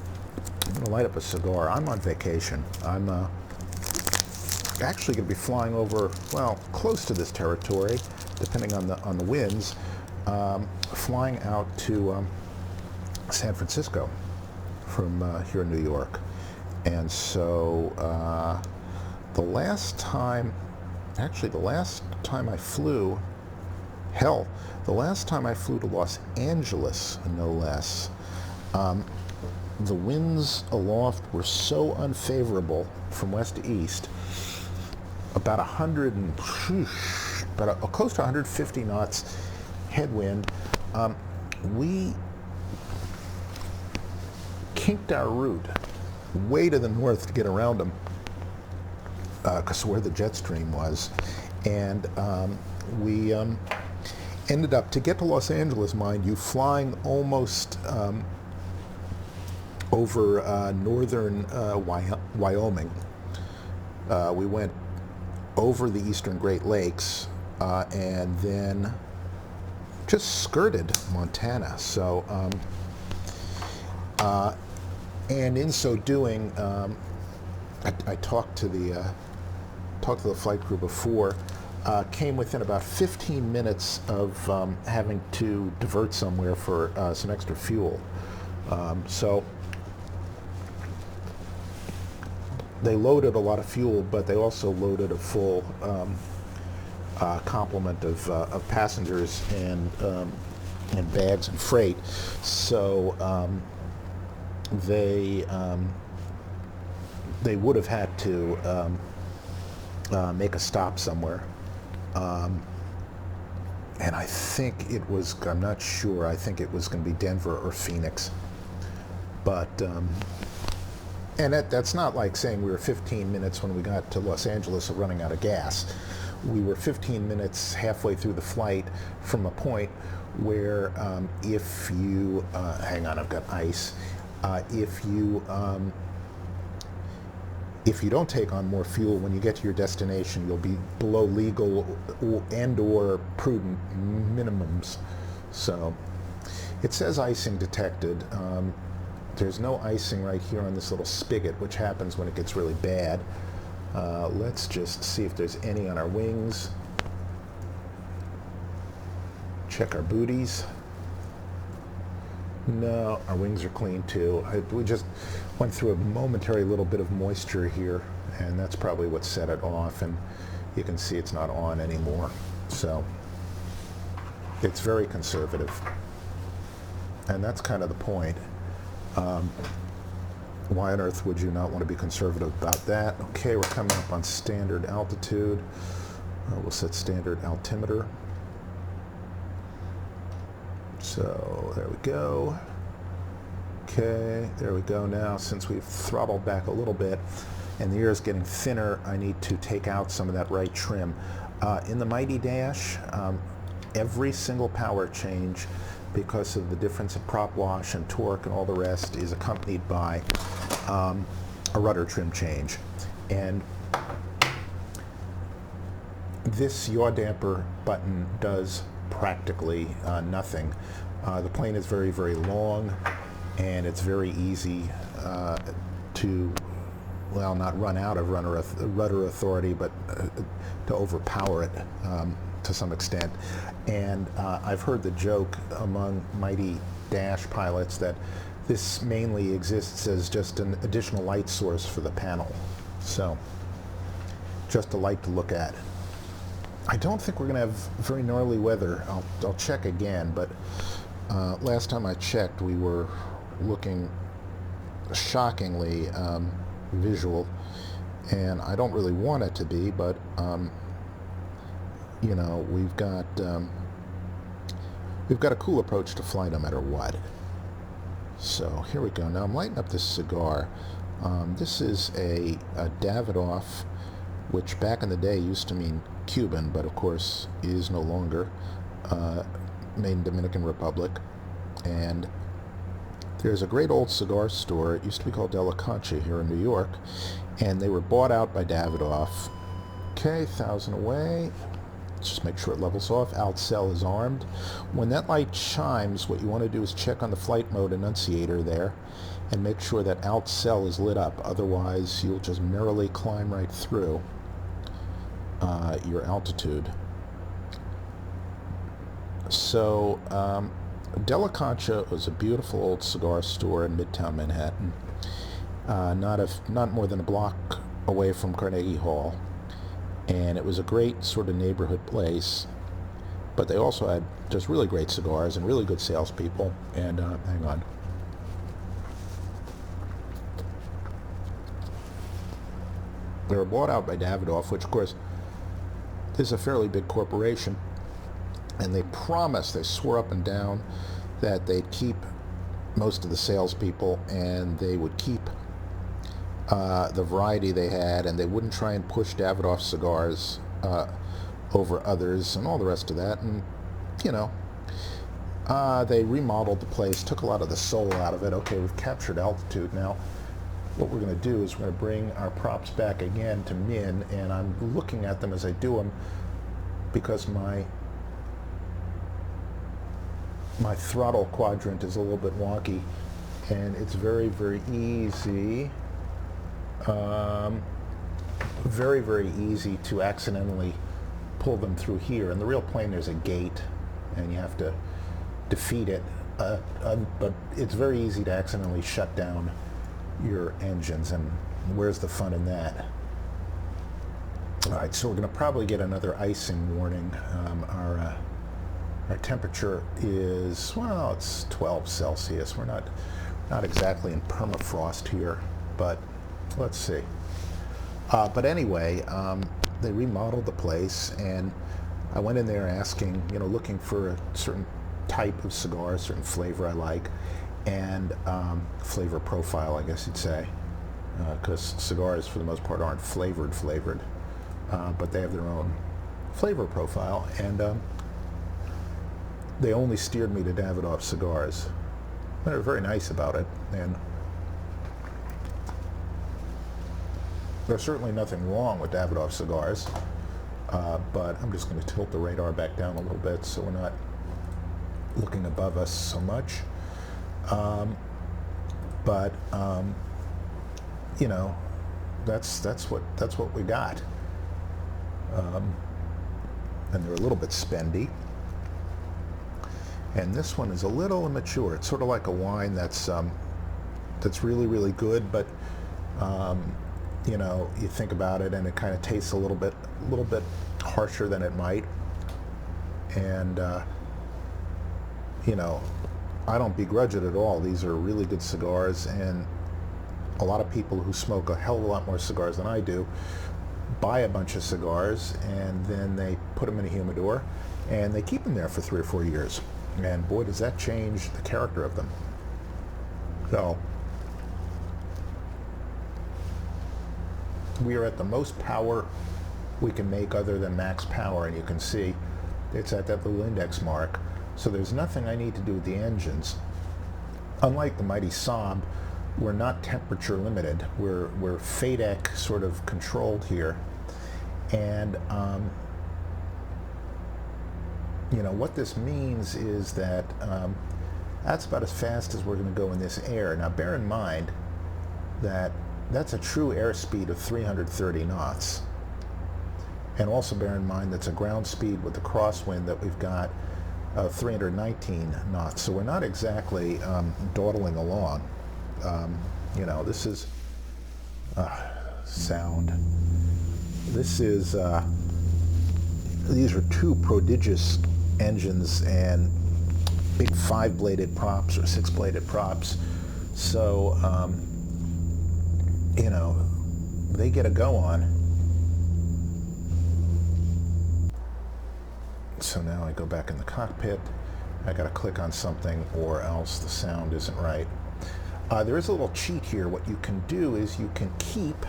going to light up a cigar. I'm on vacation. I'm actually going to be flying over, well, close to this territory, depending on the winds, flying out to San Francisco from here in New York. And so the last time I flew, the last time I flew to Los Angeles, no less, the winds aloft were so unfavorable from west to east, about close to 150 knots headwind. We kinked our route way to the north to get around them, because where the jet stream was, and we ended up, to get to Los Angeles, mind you, flying almost over northern Wyoming. We went over the eastern Great Lakes and then just skirted Montana. So, and in so doing, I talked to the flight crew before. Came within about 15 minutes of having to divert somewhere for some extra fuel. So they loaded a lot of fuel, but they also loaded a full complement of passengers and bags and freight. So they would have had to make a stop somewhere. And I think it was, I'm not sure, I think it was going to be Denver or Phoenix. But, and that's not like saying we were 15 minutes when we got to Los Angeles of running out of gas. We were 15 minutes halfway through the flight from a point where if you, hang on, I've got ice. If you don't take on more fuel when you get to your destination, you'll be below legal or prudent minimums. So it says icing detected. There's no icing right here on this little spigot, which happens when it gets really bad. Let's just see if there's any on our wings. Check our booties. No, our wings are clean too. We just went through a momentary little bit of moisture here, and that's probably what set it off, and you can see it's not on anymore. So it's very conservative, and that's kind of the point. Why on earth would you not want to be conservative about that? Okay, we're coming up on standard altitude. We'll set standard altimeter. So there we go. Okay, there we go. Now, since we've throttled back a little bit and the air is getting thinner, I need to take out some of that right trim. In the Mighty Dash, every single power change, because of the difference in prop wash and torque and all the rest, is accompanied by a rudder trim change. And this yaw damper button does practically nothing. The plane is very, very long, and it's very easy to, well, not run out of rudder authority, but to overpower it to some extent. And I've heard the joke among Mighty Dash pilots that this mainly exists as just an additional light source for the panel. So, just a light to look at. I don't think we're going to have very gnarly weather. I'll check again, but last time I checked, we were looking shockingly visual, and I don't really want it to be, but you know, we've got a cool approach to flight no matter what. So here we go. Now I'm lighting up this cigar. This is a Davidoff, which back in the day used to mean Cuban, but of course is no longer, made in Dominican Republic. And there's a great old cigar store. It used to be called De La Concha here in New York, and they were bought out by Davidoff. Okay, 1,000 away. Let's just make sure it levels off. Outcell is armed. When that light chimes, what you want to do is check on the flight mode annunciator there and make sure that outcell is lit up. Otherwise, you'll just merrily climb right through your altitude. So, De La Concha was a beautiful old cigar store in Midtown Manhattan, not more than a block away from Carnegie Hall. And it was a great sort of neighborhood place, but they also had just really great cigars and really good salespeople. And hang on. They were bought out by Davidoff, which of course is a fairly big corporation, and they swore up and down that they'd keep most of the salespeople and they would keep the variety they had, and they wouldn't try and push Davidoff cigars over others and all the rest of that. And you know, they remodeled the place, took a lot of the soul out of it. Okay, we've captured altitude. Now what we're going to do is we're going to bring our props back again to min, and I'm looking at them as I do them because my throttle quadrant is a little bit wonky, and it's very, very easy. Very, very easy to accidentally pull them through here. In the real plane, there's a gate, and you have to defeat it. But it's very easy to accidentally shut down your engines, and where's the fun in that? All right, so we're going to probably get another icing warning. Our temperature is, well, it's 12 Celsius. We're not exactly in permafrost here, but let's see. But anyway, they remodeled the place, and I went in there asking, you know, looking for a certain type of cigar, a certain flavor I like, and flavor profile, I guess you'd say, because cigars for the most part aren't flavored, but they have their own flavor profile, and they only steered me to Davidoff cigars. They were very nice about it, and there's certainly nothing wrong with Davidoff cigars, but I'm just going to tilt the radar back down a little bit so we're not looking above us so much. You know, that's what we got, and they're a little bit spendy. And this one is a little immature. It's sort of like a wine that's really, really good, but you know, you think about it, and it kind of tastes a little bit harsher than it might. And you know, I don't begrudge it at all. These are really good cigars, and a lot of people who smoke a hell of a lot more cigars than I do buy a bunch of cigars, and then they put them in a humidor, and they keep them there for 3 or 4 years. And boy, does that change the character of them. So we are at the most power we can make other than max power, and you can see it's at that little index mark. So there's nothing I need to do with the engines. Unlike the mighty Saab, we're not temperature limited. We're FADEC sort of controlled here. And you know, what this means is that that's about as fast as we're going to go in this air. Now bear in mind that that's a true airspeed of 330 knots. And also bear in mind that's a ground speed with the crosswind that we've got of 319 knots. So we're not exactly dawdling along. You know, this is sound. This is these are two prodigious engines and big 5-bladed props or 6-bladed props. So, you know, they get a go on. So now I go back in the cockpit. I got to click on something or else the sound isn't right. There is a little cheat here. What you can do is you can keep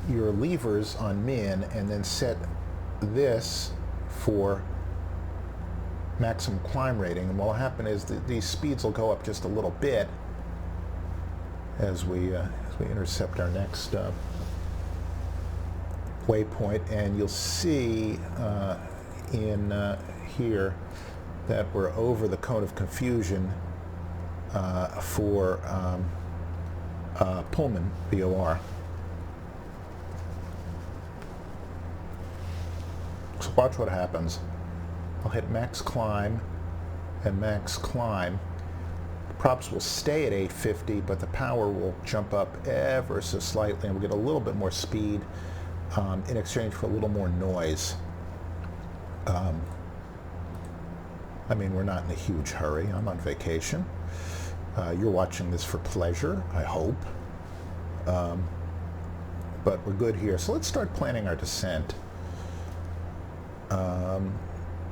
your levers on min and then set this for maximum climb rating. And what will happen is that these speeds will go up just a little bit as we intercept our next waypoint, and you'll see in here that we're over the cone of confusion for Pullman VOR. So watch what happens. I'll hit max climb and max climb. The props will stay at 850, but the power will jump up ever so slightly, and we'll get a little bit more speed in exchange for a little more noise. I mean, we're not in a huge hurry. I'm on vacation. You're watching this for pleasure, I hope. But we're good here. So let's start planning our descent.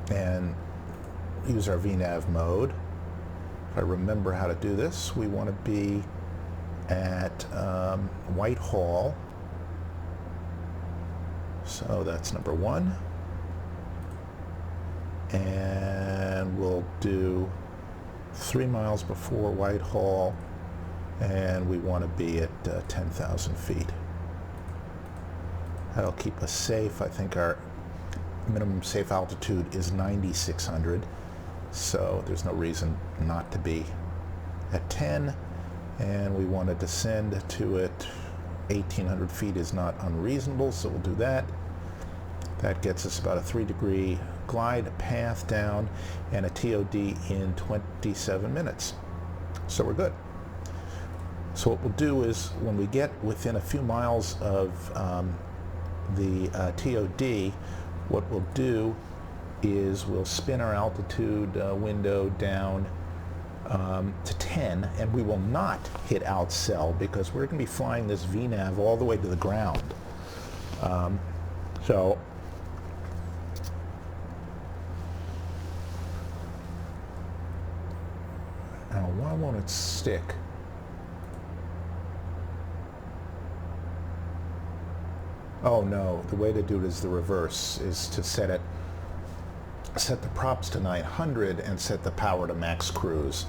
And use our VNAV mode. If I remember how to do this, we want to be at Whitehall. So that's number 1. And we'll do 3 miles before Whitehall, and we want to be at 10,000 feet. That'll keep us safe. I think our minimum safe altitude is 9,600, so there's no reason not to be at 10, and we want to descend to it. 1,800 feet is not unreasonable, so we'll do that. That gets us about a 3-degree glide path down and a TOD in 27 minutes. So we're good. So what we'll do is when we get within a few miles of the TOD, what we'll do is we'll spin our altitude window down to 10, and we will not hit outcell because we're going to be flying this VNAV all the way to the ground. So now why won't it stick? Oh no, the way to do it is the reverse, is to set the props to 900 and set the power to max cruise,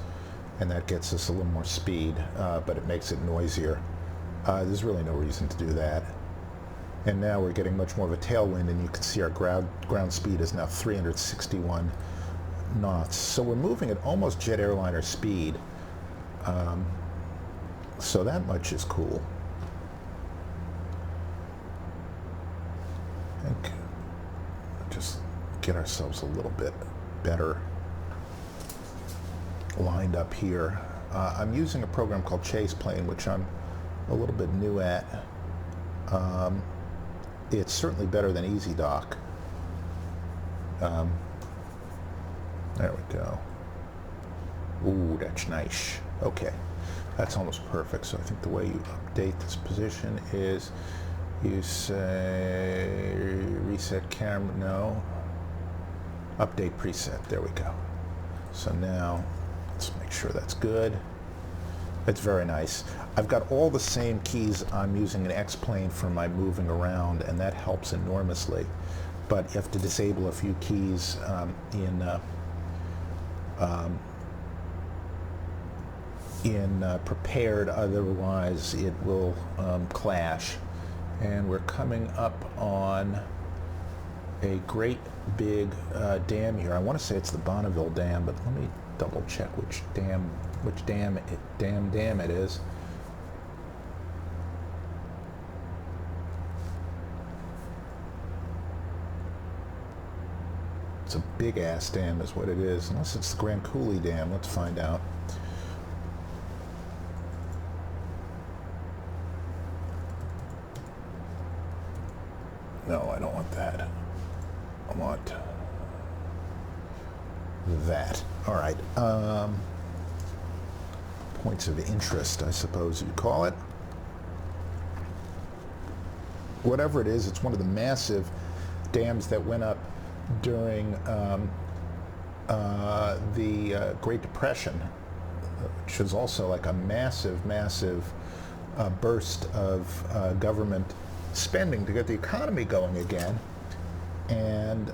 and that gets us a little more speed, but it makes it noisier. There's really no reason to do that. And now we're getting much more of a tailwind, and you can see our ground speed is now 361 knots. So we're moving at almost jet airliner speed. So that much is cool. I think just get ourselves a little bit better lined up here. I'm using a program called Chase Plane, which I'm a little bit new at. It's certainly better than EasyDock. There we go. Ooh, that's nice. Okay, that's almost perfect. So I think the way you update this position is you say reset camera, no, update preset, there we go. So now let's make sure that's good. It's very nice. I've got all the same keys. I'm using an X-plane for my moving around, and that helps enormously. But you have to disable a few keys in prepared, otherwise it will clash. And we're coming up on a great big dam here. I want to say it's the Bonneville Dam, but let me double check which dam it is. It's a big ass dam is what it is, unless it's the Grand Coulee Dam. Let's find out. No, I don't want that. want that. All right. Points of interest, I suppose you'd call it. Whatever it is, it's one of the massive dams that went up during the Great Depression, which was also like a massive burst of government spending to get the economy going again. And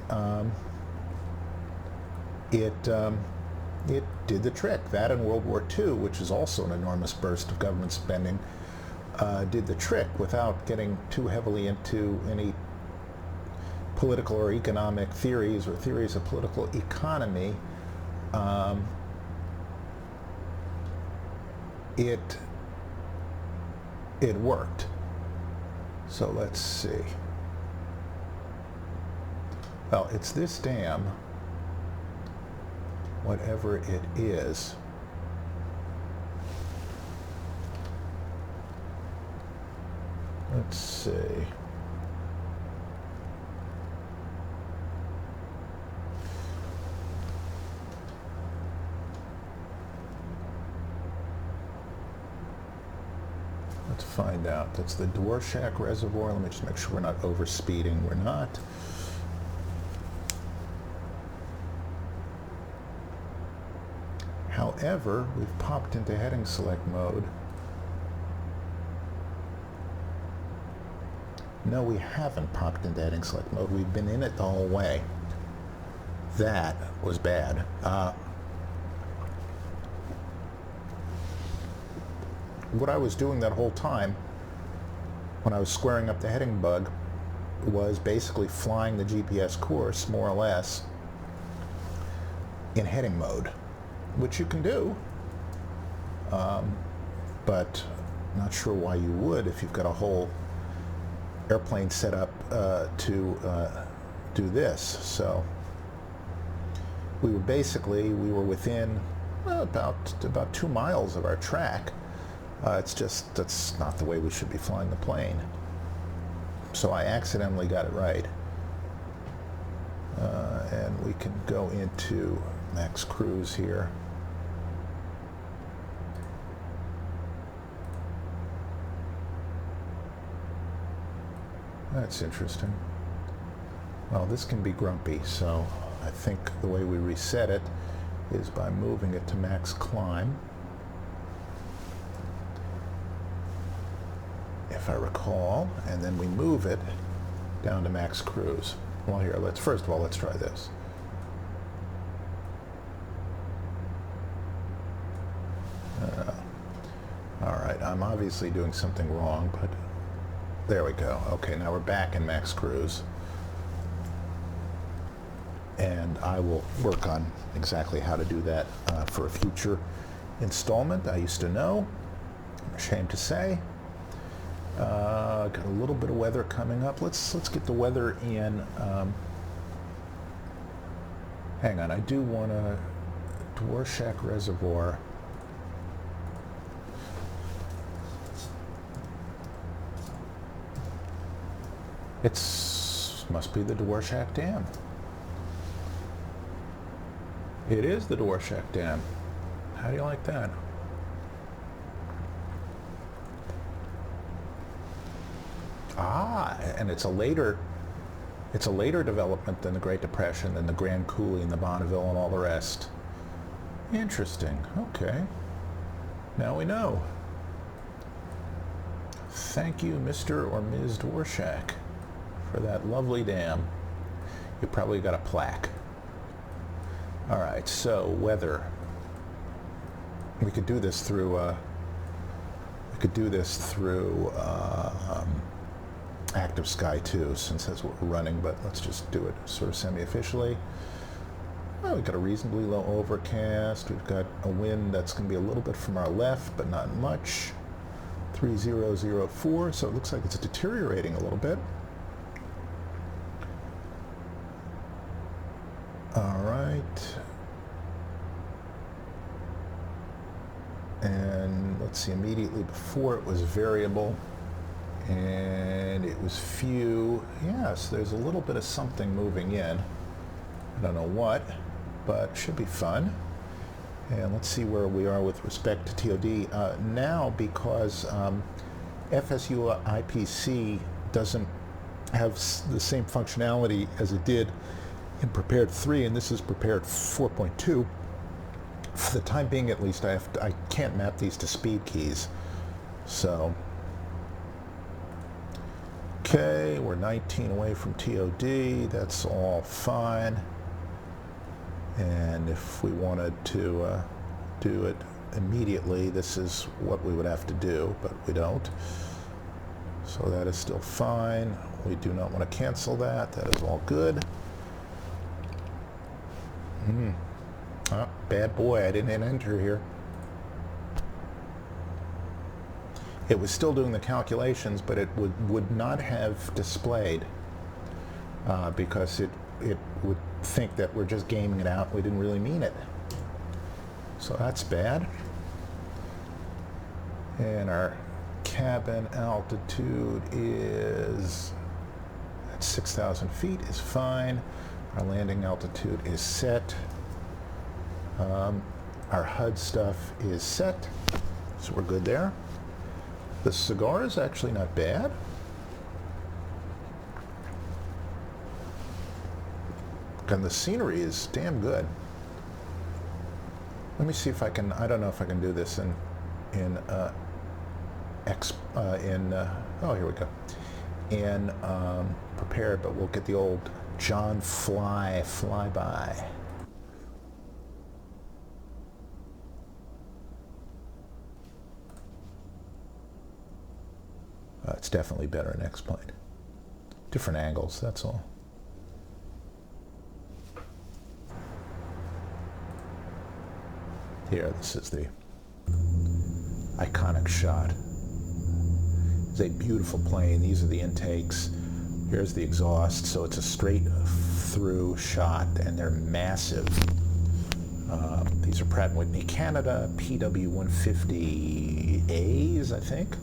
it did the trick. That and World War II, which is also an enormous burst of government spending, did the trick without getting too heavily into any political or economic theories or theories of political economy. It worked. So let's see. Well, it's this dam, whatever it is. Let's see. Let's find out. That's the Dworshak Reservoir. Let me just make sure we're not overspeeding. We're not. However, we've popped into heading select mode. No, we haven't popped into heading select mode. We've been in it the whole way. That was bad. What I was doing that whole time when I was squaring up the heading bug was basically flying the GPS course, more or less, in heading mode, which you can do, but not sure why you would if you've got a whole airplane set up to do this. So we were within about 2 miles of our track. That's not the way we should be flying the plane. So I accidentally got it right. And we can go into max cruise here. That's interesting. Well, this can be grumpy, so I think the way we reset it is by moving it to max climb. If I recall, and then we move it down to max cruise. Well, here, first of all, let's try this. All right, I'm obviously doing something wrong, but there we go. Okay, now we're back in max cruise. And I will work on exactly how to do that for a future installment. I used to know, I'm ashamed to say. Got a little bit of weather coming up. Let's get the weather in. Hang on, I do want a Dworshak Reservoir. Must be the Dworshak Dam. It is the Dworshak Dam. How do you like that? And it's a later development than the Great Depression, than the Grand Coulee and the Bonneville and all the rest. Interesting. Okay. Now we know. Thank you, Mr. or Ms. Dworshak, for that lovely dam. You probably got a plaque. All right, so weather. We could do this through Active Sky too, since that's what we're running, but let's just do it sort of semi-officially. Well, we've got a reasonably low overcast. We've got a wind that's going to be a little bit from our left, but not much. 3004, so it looks like it's deteriorating a little bit. All right. And let's see, immediately before it was variable. And it was few. Yes, there's a little bit of something moving in. I don't know what, but should be fun. And let's see where we are with respect to TOD. Now, because FSU IPC doesn't have the same functionality as it did in Prepared 3, and this is Prepared 4.2, for the time being at least, I can't map these to speed keys. So, okay, we're 19 away from TOD, that's all fine. And if we wanted to do it immediately, this is what we would have to do, but we don't. So that is still fine. We do not want to cancel that. That is all good. Oh, bad boy, I didn't enter here. It was still doing the calculations, but it would not have displayed because it would think that we're just gaming it out. We didn't really mean it. So that's bad. And our cabin altitude is at 6,000 feet is fine. Our landing altitude is set. Our HUD stuff is set, so we're good there. The cigar is actually not bad. And the scenery is damn good. Let me see if I can, I don't know if I can do this in oh, here we go. In Prepared, but we'll get the old John flyby. It's definitely better in X-Plane. Different angles, that's all. Here, this is the iconic shot. It's a beautiful plane. These are the intakes. Here's the exhaust. So it's a straight through shot, and they're massive. These are Pratt & Whitney Canada PW150As, I think.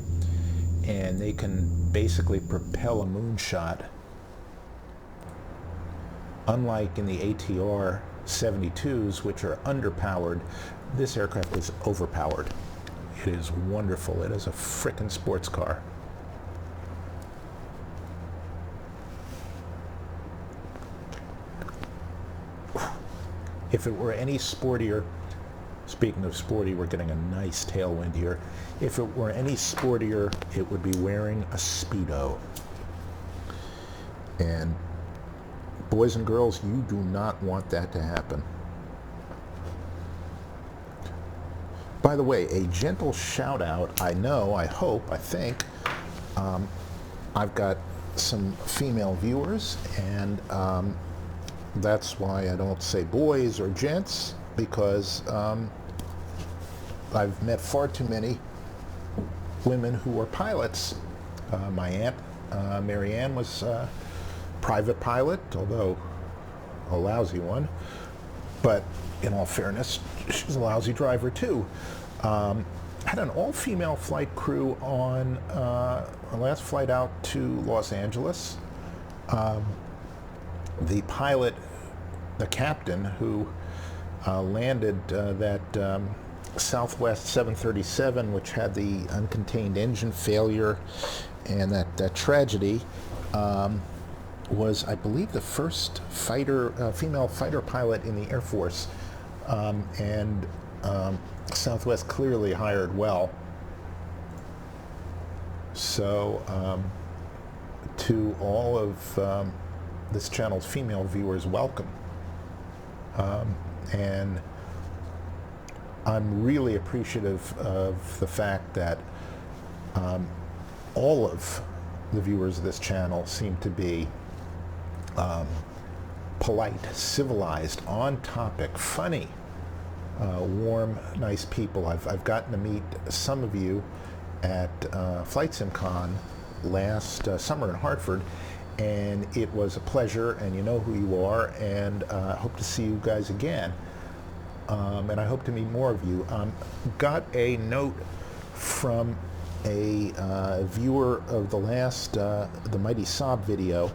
And they can basically propel a moonshot. Unlike in the ATR 72s, which are underpowered, this aircraft is overpowered. It is wonderful. It is a frickin' sports car. If it were any sportier, speaking of sporty, we're getting a nice tailwind here. If it were any sportier, it would be wearing a Speedo. And boys and girls, you do not want that to happen. By the way, a gentle shout out, I know, I hope, I think, I've got some female viewers, and that's why I don't say boys or gents, because I've met far too many women who are pilots. My aunt, Mary Ann, was a private pilot, although a lousy one, but in all fairness, she's a lousy driver too. Had an all-female flight crew on our last flight out to Los Angeles. The pilot, the captain who landed that Southwest 737, which had the uncontained engine failure and that tragedy, was, I believe, the first female fighter pilot in the Air Force. And Southwest clearly hired well. So to all of this channel's female viewers, welcome. And I'm really appreciative of the fact that all of the viewers of this channel seem to be polite, civilized, on topic, funny, warm, nice people. I've gotten to meet some of you at Flight SimCon last summer in Hartford, and it was a pleasure, and you know who you are, and I hope to see you guys again. And I hope to meet more of you. Got a note from a viewer of the last The Mighty Saab video,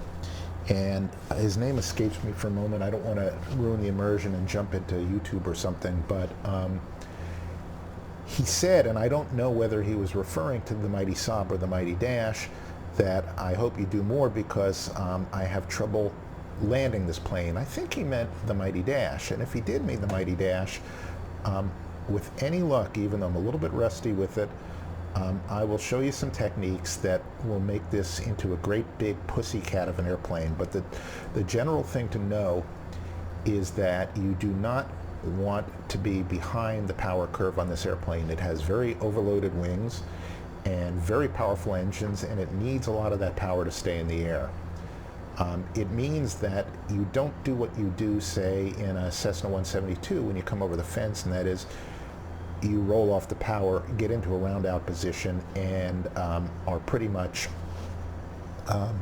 and his name escapes me for a moment. I don't want to ruin the immersion and jump into YouTube or something, but he said, and I don't know whether he was referring to the Mighty Saab or the Mighty Dash, that I hope you do more because I have trouble landing this plane. I think he meant the Mighty Dash, and if he did mean the Mighty Dash, with any luck, even though I'm a little bit rusty with it, I will show you some techniques that will make this into a great big pussycat of an airplane. But the general thing to know is that you do not want to be behind the power curve on this airplane. It has very overloaded wings and very powerful engines, and it needs a lot of that power to stay in the air. It means that you don't do what you do, say, in a Cessna 172 when you come over the fence, and that is you roll off the power, get into a round out position, and are pretty much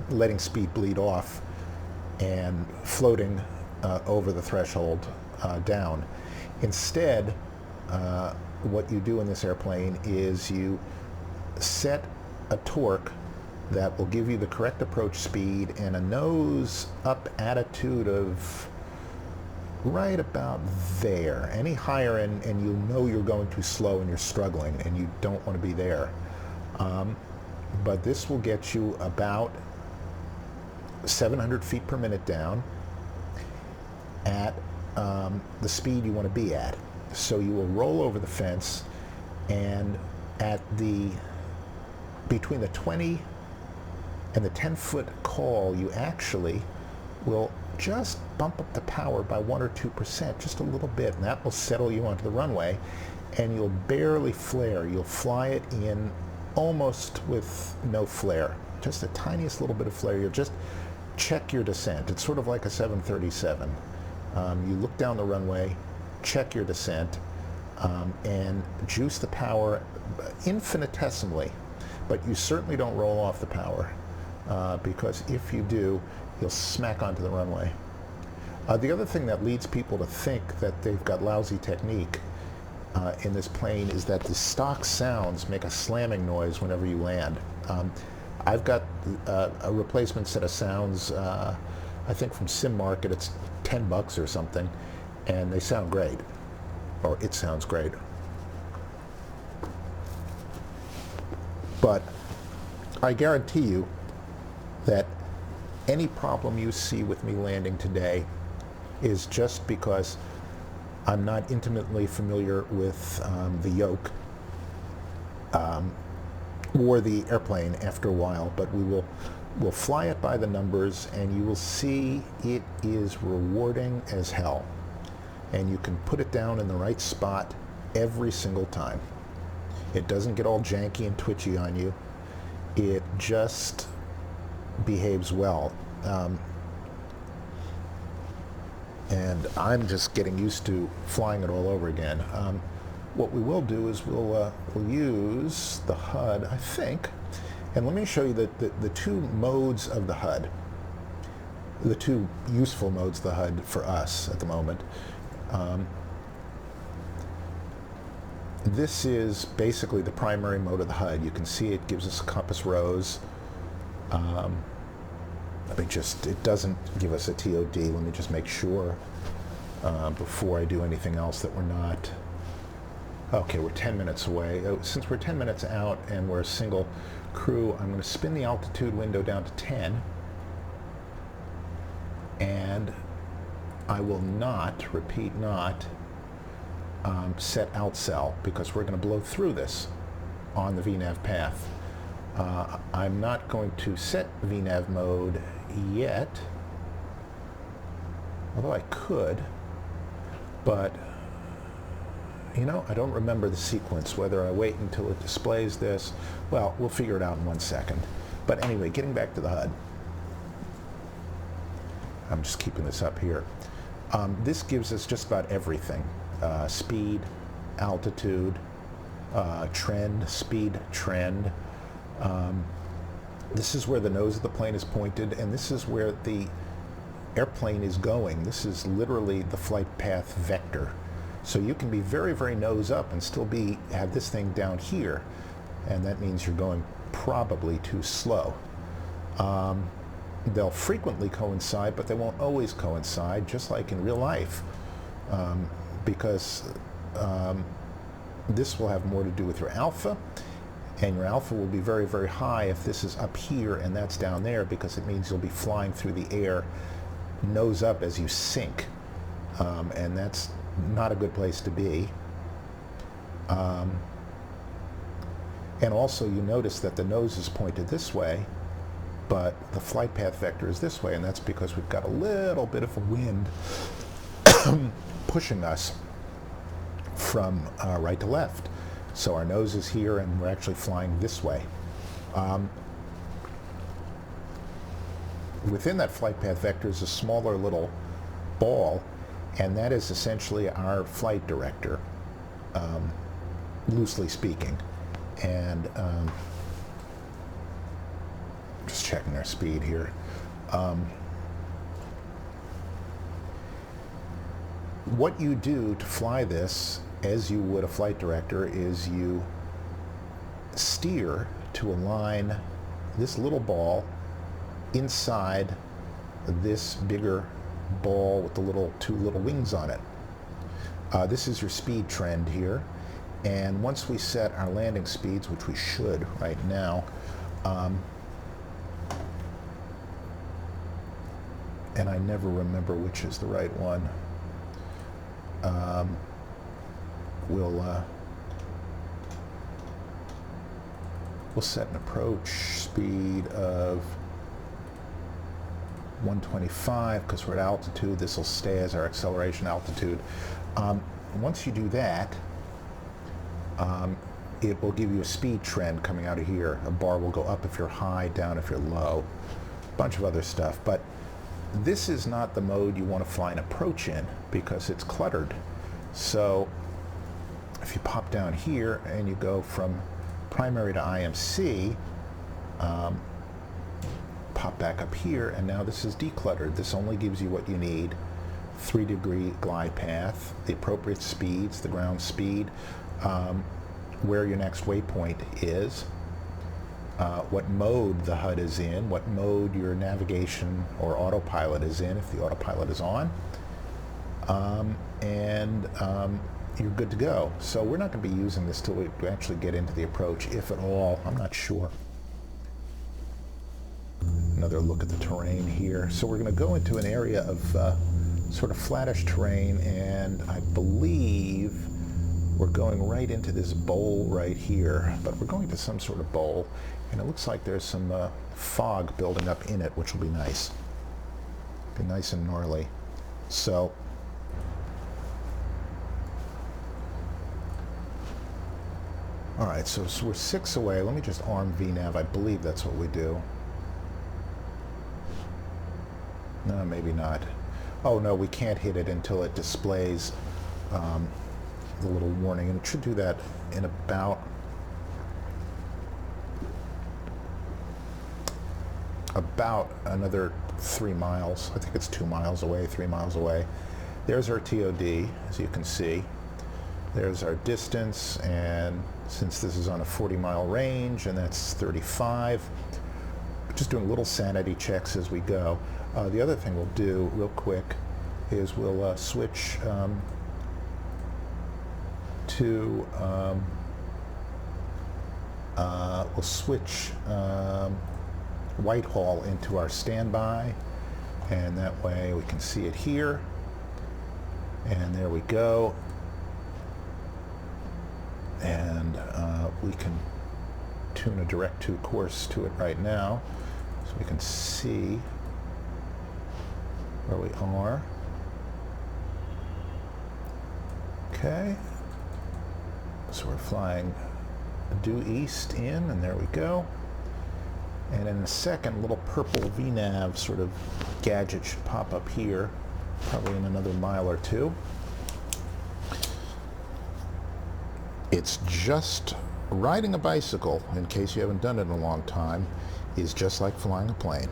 letting speed bleed off and floating over the threshold down. Instead, what you do in this airplane is you set a torque that will give you the correct approach speed and a nose up attitude of right about there. Any higher and you know you're going too slow and you're struggling and you don't want to be there. But this will get you about 700 feet per minute down at the speed you want to be at. So you will roll over the fence, and at between the 20 and the 10-foot call, you actually will just bump up the power by 1 or 2%, just a little bit, and that will settle you onto the runway, and you'll barely flare. You'll fly it in almost with no flare, just the tiniest little bit of flare. You'll just check your descent. It's sort of like a 737. You look down the runway, check your descent, and juice the power infinitesimally, but you certainly don't roll off the power, because if you do, you'll smack onto the runway. The other thing that leads people to think that they've got lousy technique in this plane is that the stock sounds make a slamming noise whenever you land. I've got a replacement set of sounds, I think from Sim Market. It's $10 or something, and they sound great, or it sounds great. But I guarantee you that any problem you see with me landing today is just because I'm not intimately familiar with the yoke or the airplane after a while, but we'll fly it by the numbers, and you will see it is rewarding as hell. And you can put it down in the right spot every single time. It doesn't get all janky and twitchy on you. It just behaves well. And I'm just getting used to flying it all over again. What we will do is we'll use the HUD, I think, and let me show you the two modes of the HUD, the two useful modes of the HUD for us at the moment. This is basically the primary mode of the HUD. You can see it gives us compass rose. It doesn't give us a TOD. Let me just make sure before I do anything else that we're not. Okay, we're 10 minutes away. Since we're 10 minutes out and we're a single crew, I'm going to spin the altitude window down to 10. And I will not, repeat not, set outcell, because we're going to blow through this on the VNAV path. I'm not going to set VNAV mode yet, although I could, but I don't remember the sequence, whether I wait until it displays this. Well, we'll figure it out in 1 second. But anyway, getting back to the HUD. I'm just keeping this up here. This gives us just about everything. Speed, altitude, trend, speed, trend. This is where the nose of the plane is pointed, and this is where the airplane is going. This is literally the flight path vector. So you can be very, very nose up and still have this thing down here, and that means you're going probably too slow. they'll frequently coincide, but they won't always coincide, just like in real life, because this will have more to do with your alpha, and your alpha will be very, very high if this is up here and that's down there, because it means you'll be flying through the air nose up as you sink, and that's not a good place to be. And also you notice that the nose is pointed this way, but the flight path vector is this way, and that's because we've got a little bit of a wind pushing us from right to left. So our nose is here and we're actually flying this way. Within that flight path vector is a smaller little ball, and that is essentially our flight director, loosely speaking. And just checking our speed here. What you do to fly this, as you would a flight director, is you steer to align this little ball inside this bigger ball with the two little wings on it. This is your speed trend here, and once we set our landing speeds, which we should right now, and I never remember which is the right one, we'll set an approach speed of 125 because we're at altitude. This will stay as our acceleration altitude. Once you do that, it will give you a speed trend coming out of here. A bar will go up if you're high, down if you're low, a bunch of other stuff. But this is not the mode you want to fly an approach in because it's cluttered. So if you pop down here and you go from primary to IMC, pop back up here, and now this is decluttered. This only gives you what you need: 3-degree glide path, the appropriate speeds, the ground speed, where your next waypoint is, what mode the HUD is in, what mode your navigation or autopilot is in, if the autopilot is on, and you're good to go. So we're not going to be using this till we actually get into the approach, if at all. I'm not sure. Another look at the terrain here. So we're going to go into an area of sort of flattish terrain, and I believe we're going right into this bowl right here, but we're going to some sort of bowl, and it looks like there's some fog building up in it, which will be nice. Be nice and gnarly. So all right, so we're 6 away. Let me just arm VNav. I believe that's what we do. No, maybe not. Oh no, we can't hit it until it displays the little warning, and it should do that in about another 3 miles. I think it's 2 miles away, 3 miles away. There's our TOD, as you can see. There's our distance, and since this is on a 40-mile range, and that's 35, we're just doing little sanity checks as we go. The other thing we'll do real quick is we'll switch Whitehall into our standby, and that way we can see it here, and there we go, and we can tune a direct-to course to it right now so we can see where we are. Okay, so we're flying due east in, and there we go. And in a second, little purple VNav sort of gadget should pop up here, probably in another mile or two. It's just riding a bicycle, in case you haven't done it in a long time, is just like flying a plane.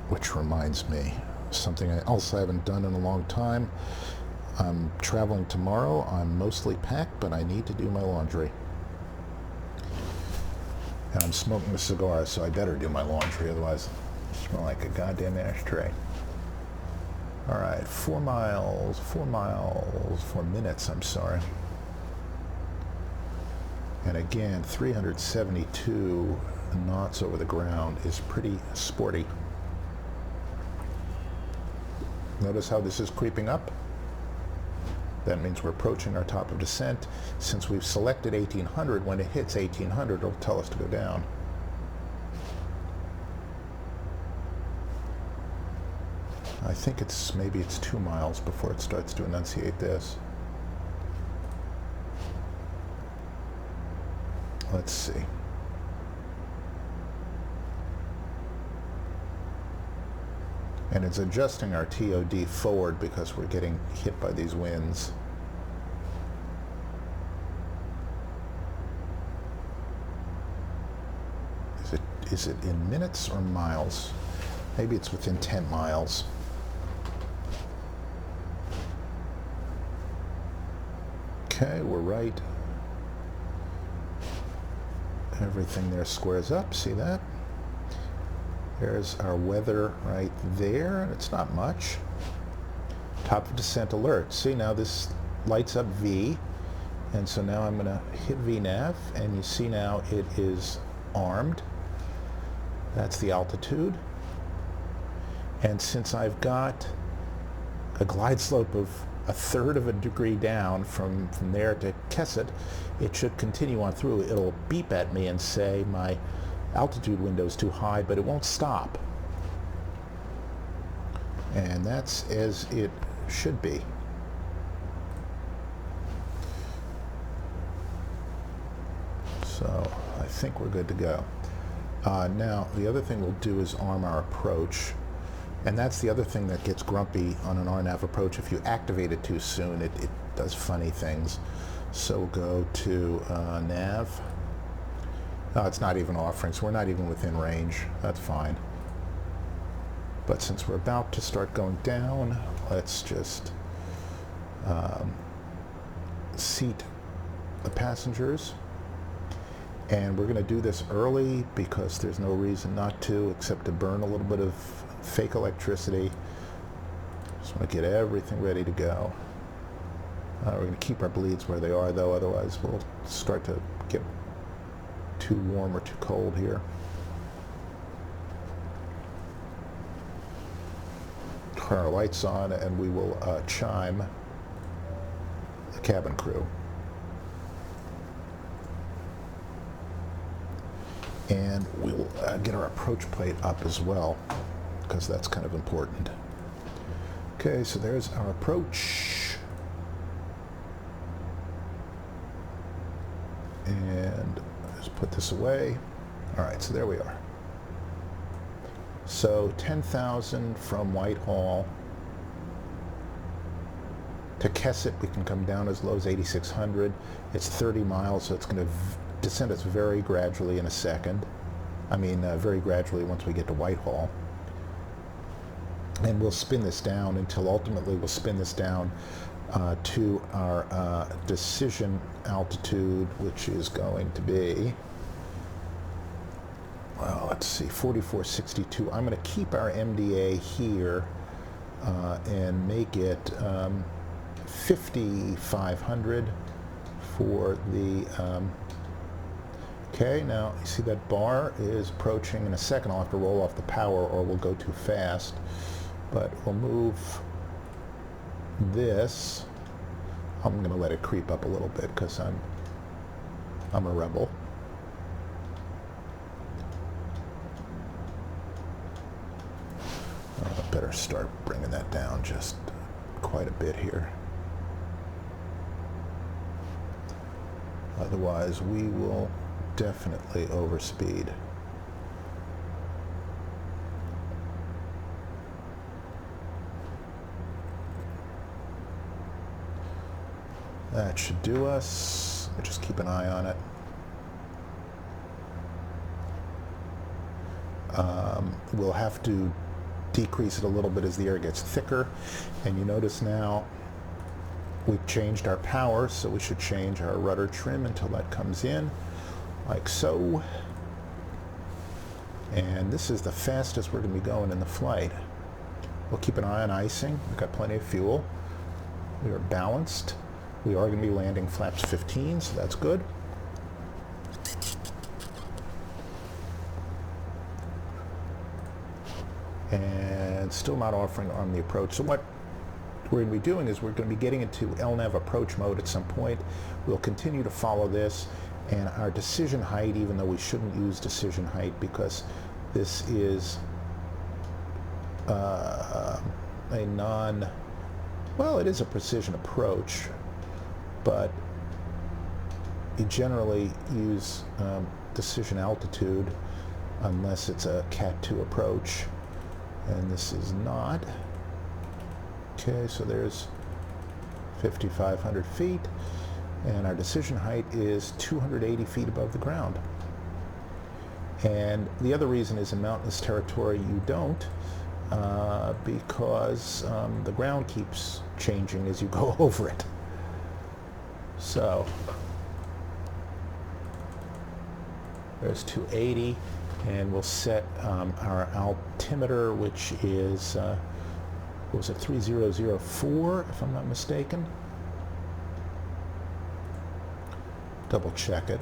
Which reminds me, something else I haven't done in a long time. I'm traveling tomorrow. I'm mostly packed, but I need to do my laundry. And I'm smoking a cigar, so I better do my laundry, otherwise I smell like a goddamn ashtray. All right, 4 miles, 4 miles, 4 minutes, I'm sorry. And again, 372 knots over the ground is pretty sporty. Notice how this is creeping up? That means we're approaching our top of descent. Since we've selected 1800, when it hits 1800, it'll tell us to go down. I think maybe it's 2 miles before it starts to enunciate this. Let's see. And it's adjusting our TOD forward because we're getting hit by these winds. Is it in minutes or miles? Maybe it's within 10 miles. Okay, we're right. Everything there squares up, see that? There's our weather right there, and it's not much. Top of descent alert. See, now this lights up V, and so now I'm going to hit VNav, and you see now it is armed. That's the altitude. And since I've got a glide slope of 1/3 of a degree down from there to Kesset, it should continue on through. It'll beep at me and say my altitude window is too high, but it won't stop. And that's as it should be. So I think we're good to go. Now the other thing we'll do is arm our approach, and that's the other thing that gets grumpy on an RNAV approach. If you activate it too soon, it does funny things. So we'll go to nav. No, it's not even offering, so we're not even within range. That's fine. But since we're about to start going down, let's just seat the passengers. And we're going to do this early because there's no reason not to, except to burn a little bit of fake electricity. Just want to get everything ready to go. We're going to keep our bleeds where they are, though, otherwise we'll start to get too warm or too cold here. Turn our lights on, and we will chime the cabin crew. And we'll get our approach plate up as well, because that's kind of important. Okay, so there's our approach. And just put this away. All right, so there we are. So 10,000 from Whitehall to Kesset. We can come down as low as 8,600. It's 30 miles, so it's going to descend us very gradually in a second. I mean, very gradually once we get to Whitehall. And we'll spin this down until ultimately we'll spin this down to our decision altitude, which is going to be, well, let's see, 4462. I'm going to keep our MDA here and make it 5,500 for the okay, now you see that bar is approaching. In a second I'll have to roll off the power or we'll go too fast, but we'll move this. I'm going to let it creep up a little bit because I'm a rebel. I better start bringing that down just quite a bit here. Otherwise we will definitely overspeed. That should do us. Just keep an eye on it. We'll have to decrease it a little bit as the air gets thicker, and you notice now we've changed our power, so we should change our rudder trim until that comes in, like so. And this is the fastest we're going to be going in the flight. We'll keep an eye on icing. We've got plenty of fuel. We are balanced. We are going to be landing flaps 15, so that's good. And still not offering on the approach. So what we're going to be doing is we're going to be getting into LNAV approach mode at some point. We'll continue to follow this, and our decision height, even though we shouldn't use decision height because this is a well, it is a precision approach, but you generally use decision altitude unless it's a Cat 2 approach. And this is not. Okay, so there's 5,500 feet, and our decision height is 280 feet above the ground. And the other reason is in mountainous territory you don't, because the ground keeps changing as you go over it. So there's 280. And we'll set our altimeter, which is, what was it, 3004, if I'm not mistaken. Double check it.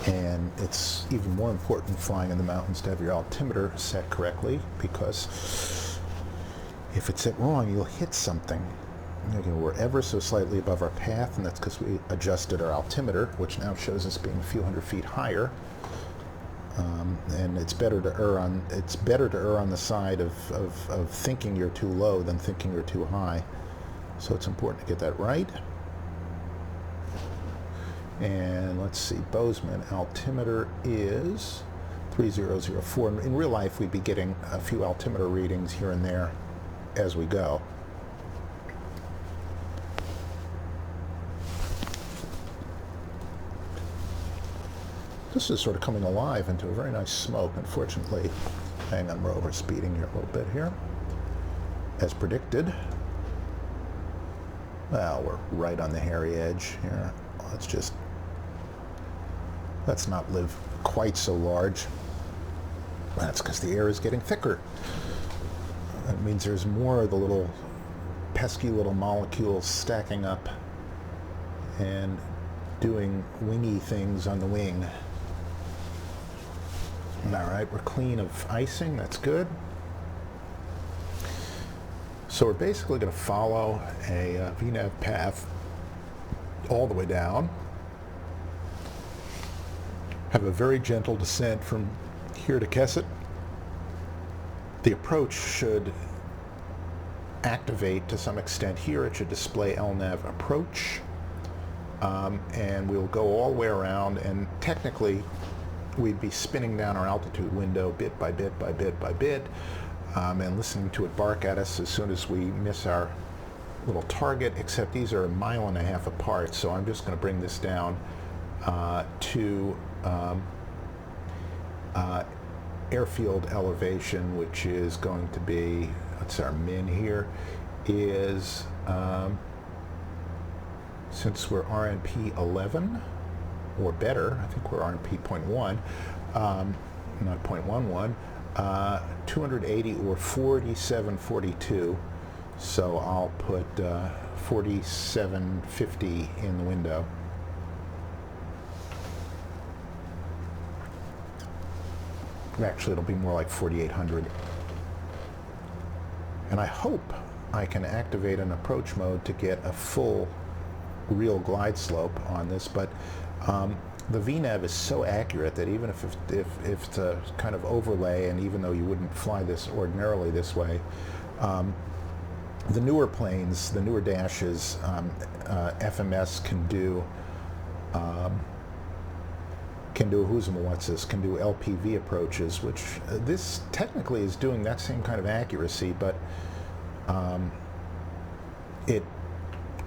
And it's even more important flying in the mountains to have your altimeter set correctly, because if it's set wrong, you'll hit something. We're ever so slightly above our path, and that's because we adjusted our altimeter, which now shows us being a few hundred feet higher. And it's better to err on the side of thinking you're too low than thinking you're too high. So it's important to get that right. And let's see, Bozeman altimeter is 3004. In real life, we'd be getting a few altimeter readings here and there as we go. This is sort of coming alive into a very nice smoke. Unfortunately, hang on, we're over speeding here a little bit here. As predicted. Well, we're right on the hairy edge here. Let's not live quite so large. That's because the air is getting thicker. That means there's more of the little pesky little molecules stacking up and doing wingy things on the wing. All right, we're clean of icing, that's good. So we're basically going to follow a VNAV path all the way down. Have a very gentle descent from here to Kesset. The approach should activate to some extent here. It should display LNAV approach. And we'll go all the way around, and technically we'd be spinning down our altitude window bit by bit by bit by bit, and listening to it bark at us as soon as we miss our little target, except these are 1.5 miles apart, so I'm just going to bring this down to airfield elevation, which is going to be, what's our min here, is, since we're RNP 11, or better, I think we're RNP 0.1, not 0.11, 280 or 4742. So I'll put 4750 in the window. Actually, it'll be more like 4800. And I hope I can activate an approach mode to get a full real glide slope on this, but the VNAV is so accurate that even if it's a kind of overlay, and even though you wouldn't fly this ordinarily this way, the newer planes, the newer dashes, FMS can do who's and what's this, can do LPV approaches, which this technically is doing that same kind of accuracy, but it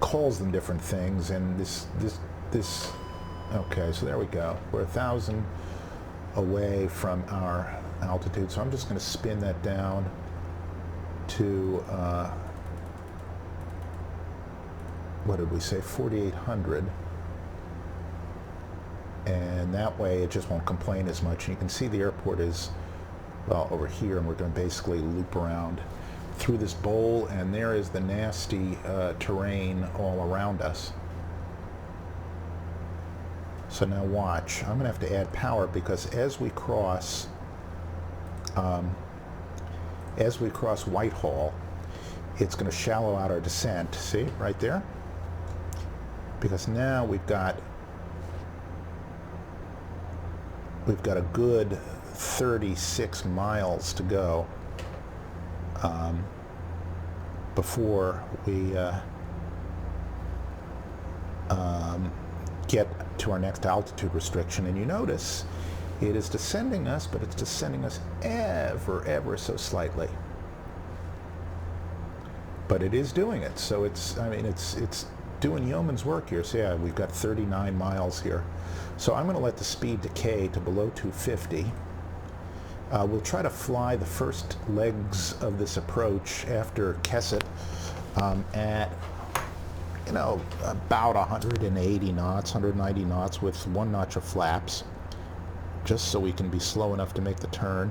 calls them different things, and this okay, so there we go. We're 1,000 away from our altitude, so I'm just going to spin that down to what did we say, 4,800. And that way it just won't complain as much. And you can see the airport is, well, over here, and we're going to basically loop around through this bowl, and there is the nasty terrain all around us. So now watch. I'm going to have to add power, because as we cross Whitehall, it's going to shallow out our descent. See, right there? Because now we've got a good 36 miles to go before we get to our next altitude restriction. And you notice it is descending us, but it's descending us ever so slightly. But it is doing it. So it's doing yeoman's work here. So yeah, we've got 39 miles here. So I'm going to let the speed decay to below 250. We'll try to fly the first legs of this approach after Kesset at, you know, about 180 knots, 190 knots with 1 notch of flaps, just so we can be slow enough to make the turn,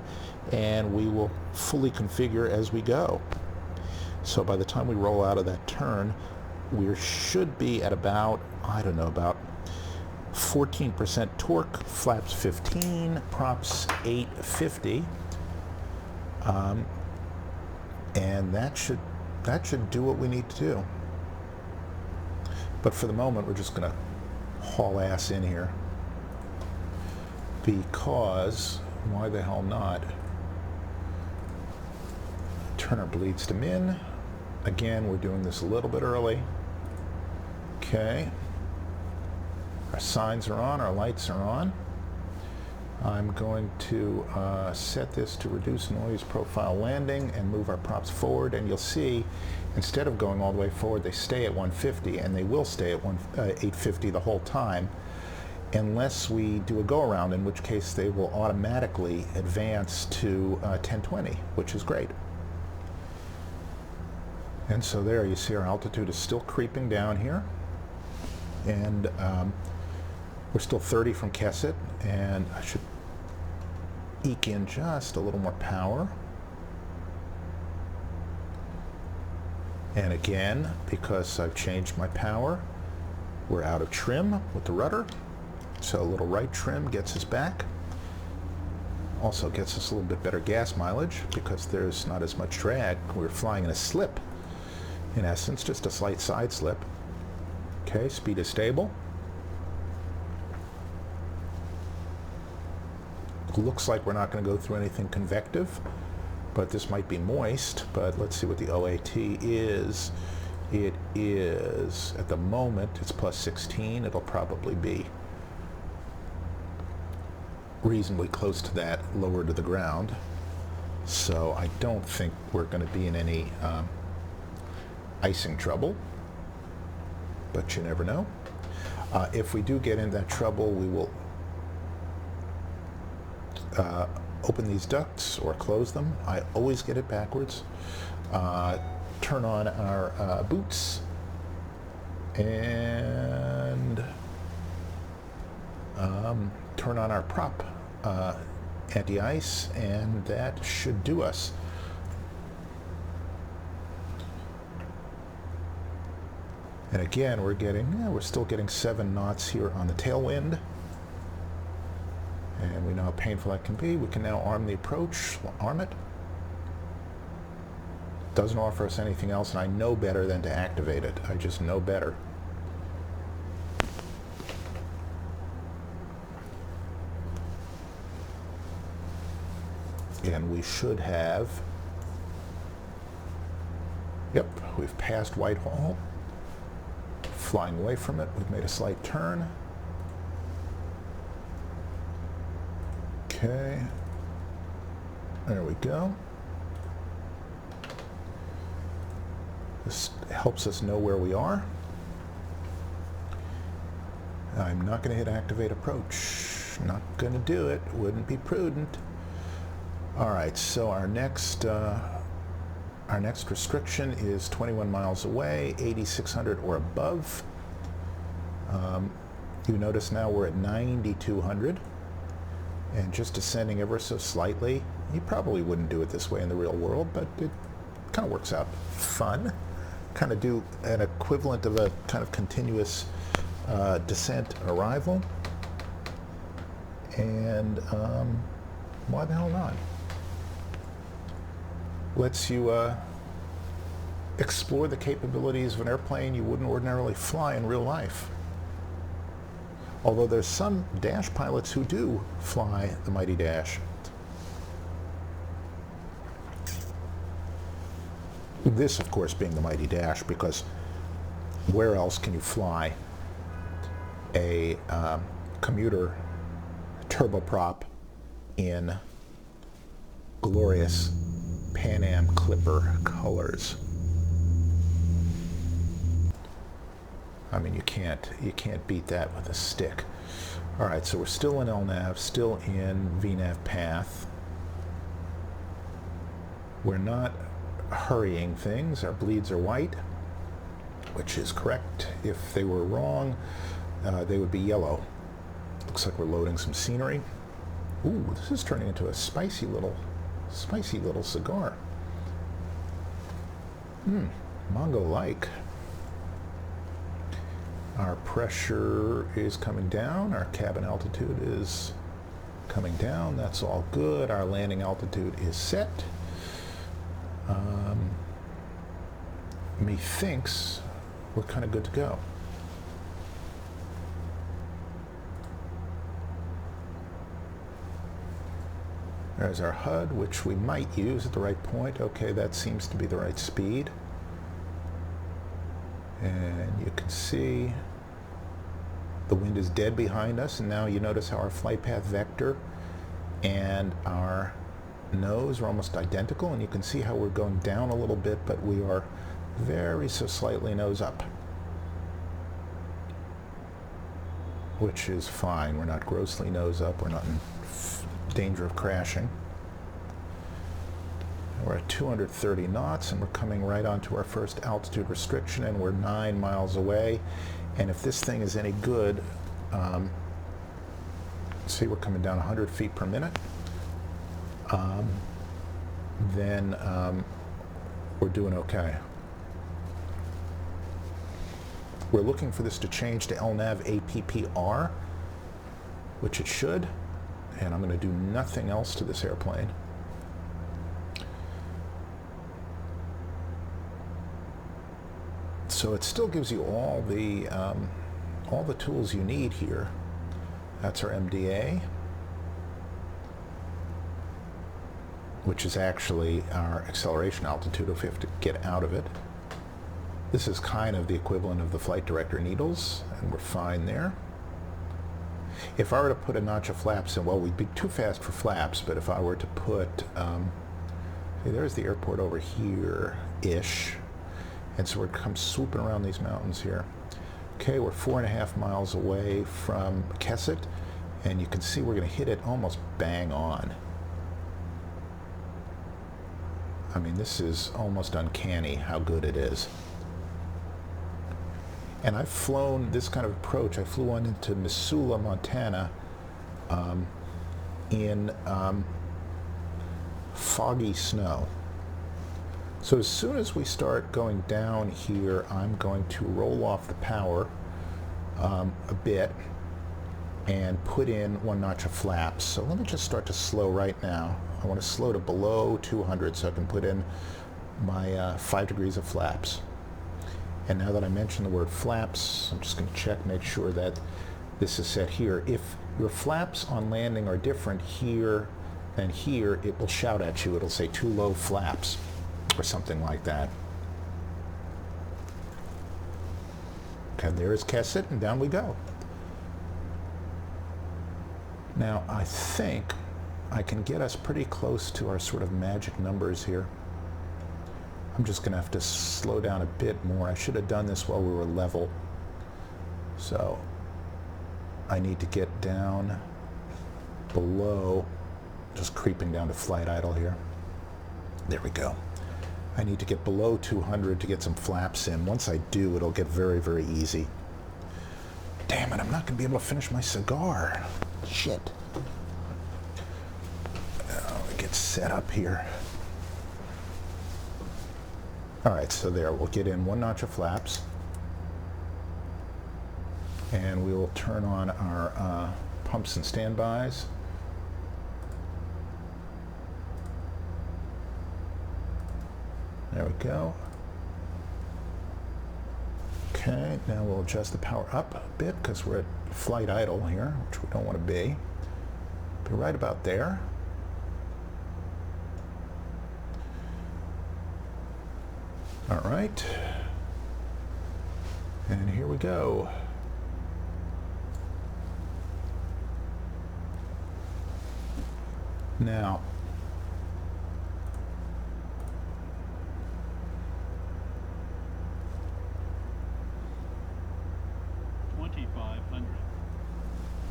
and we will fully configure as we go. So by the time we roll out of that turn, we should be at about, I don't know, about 14% torque, flaps 15, props 850, and that should do what we need to do. But for the moment, we're just going to haul ass in here, because why the hell not? Turn our bleeds to min. Again, we're doing this a little bit early. Okay. Our signs are on, our lights are on. I'm going to set this to reduce noise profile landing and move our props forward, and you'll see instead of going all the way forward, they stay at 150, and they will stay at 850 the whole time unless we do a go around, in which case they will automatically advance to 1020, which is great. And so there you see our altitude is still creeping down here, and we're still 30 from Kesset, and I should eke in just a little more power. And again, because I've changed my power, we're out of trim with the rudder, so a little right trim gets us back. Also gets us a little bit better gas mileage because there's not as much drag. We're flying in a slip, in essence, just a slight side slip. Okay, speed is stable. Looks like we're not going to go through anything convective, but this might be moist. But let's see what the OAT is. It is, at the moment, it's plus 16. It'll probably be reasonably close to that, lower to the ground. So I don't think we're going to be in any icing trouble, but you never know. If we do get in that trouble, we will open these ducts or close them. I always get it backwards. Turn on our boots and turn on our prop anti-ice, and that should do us. And again, we're still getting 7 knots here on the tailwind. And we know how painful that can be. We can now arm the approach. We'll arm it. Doesn't offer us anything else, and I know better than to activate it. I just know better. And we should have, yep, we've passed Whitehall. Flying away from it, we've made a slight turn. Okay, there we go. This helps us know where we are. I'm not going to hit activate approach. Not going to do it. Wouldn't be prudent. All right, so our next Our next restriction is 21 miles away, 8,600 or above. You notice now we're at 9,200 and just descending ever so slightly. You probably wouldn't do it this way in the real world, but it kind of works out fun. Kind of do an equivalent of a kind of continuous descent arrival. And why the hell not? Lets you explore the capabilities of an airplane you wouldn't ordinarily fly in real life. Although there's some Dash pilots who do fly the mighty Dash. This, of course, being the mighty Dash, because where else can you fly a commuter turboprop in glorious Pan Am Clipper colors? I mean, you can't beat that with a stick. All right, so we're still in LNAV, still in VNAV path. We're not hurrying things. Our bleeds are white, which is correct. If they were wrong, they would be yellow. Looks like we're loading some scenery. Ooh, this is turning into a spicy little cigar. Mongo-like. Our pressure is coming down. Our cabin altitude is coming down. That's all good. Our landing altitude is set. Methinks we're kind of good to go. There's our HUD, which we might use at the right point. Okay, that seems to be the right speed. And you can see the wind is dead behind us, and now you notice how our flight path vector and our nose are almost identical, and you can see how we're going down a little bit, but we are very so slightly nose up, which is fine. We're not grossly nose up. We're not in danger of crashing. We're at 230 knots, and we're coming right onto our first altitude restriction, and we're 9 miles away. And if this thing is any good, see, we're coming down 100 feet per minute. Then we're doing okay. We're looking for this to change to LNAV APPR, which it should, and I'm going to do nothing else to this airplane. So it still gives you all the tools you need here. That's our MDA, which is actually our acceleration altitude if we have to get out of it. This is kind of the equivalent of the flight director needles, and we're fine there. If I were to put a notch of flaps in, well, we'd be too fast for flaps, but if I were to put, see, there's the airport over here-ish, and so we're come swooping around these mountains here. Okay, we're 4.5 miles away from Kesset, and you can see we're going to hit it almost bang on. I mean, this is almost uncanny how good it is. And I've flown this kind of approach. I flew one into Missoula, Montana, in foggy snow. So as soon as we start going down here, I'm going to roll off the power a bit and put in 1 notch of flaps. So let me just start to slow right now. I want to slow to below 200 so I can put in my 5 degrees of flaps. And now that I mentioned the word flaps, I'm just going to check, make sure that this is set here. If your flaps on landing are different here than here, it will shout at you. It'll say too low flaps or something like that. Okay, there's Kesset, and down we go. Now, I think I can get us pretty close to our sort of magic numbers here. I'm just going to have to slow down a bit more. I should have done this while we were level. So I need to get down below, just creeping down to flight idle here. There we go. I need to get below 200 to get some flaps in. Once I do, it'll get very, very easy. Damn it, I'm not going to be able to finish my cigar. Shit. Get set up here. Alright, so there, we'll get in 1 notch of flaps. And we will turn on our pumps and standbys. There we go. Okay, now we'll adjust the power up a bit because we're at flight idle here, which we don't want to be. Be right about there. All right. And here we go. Now,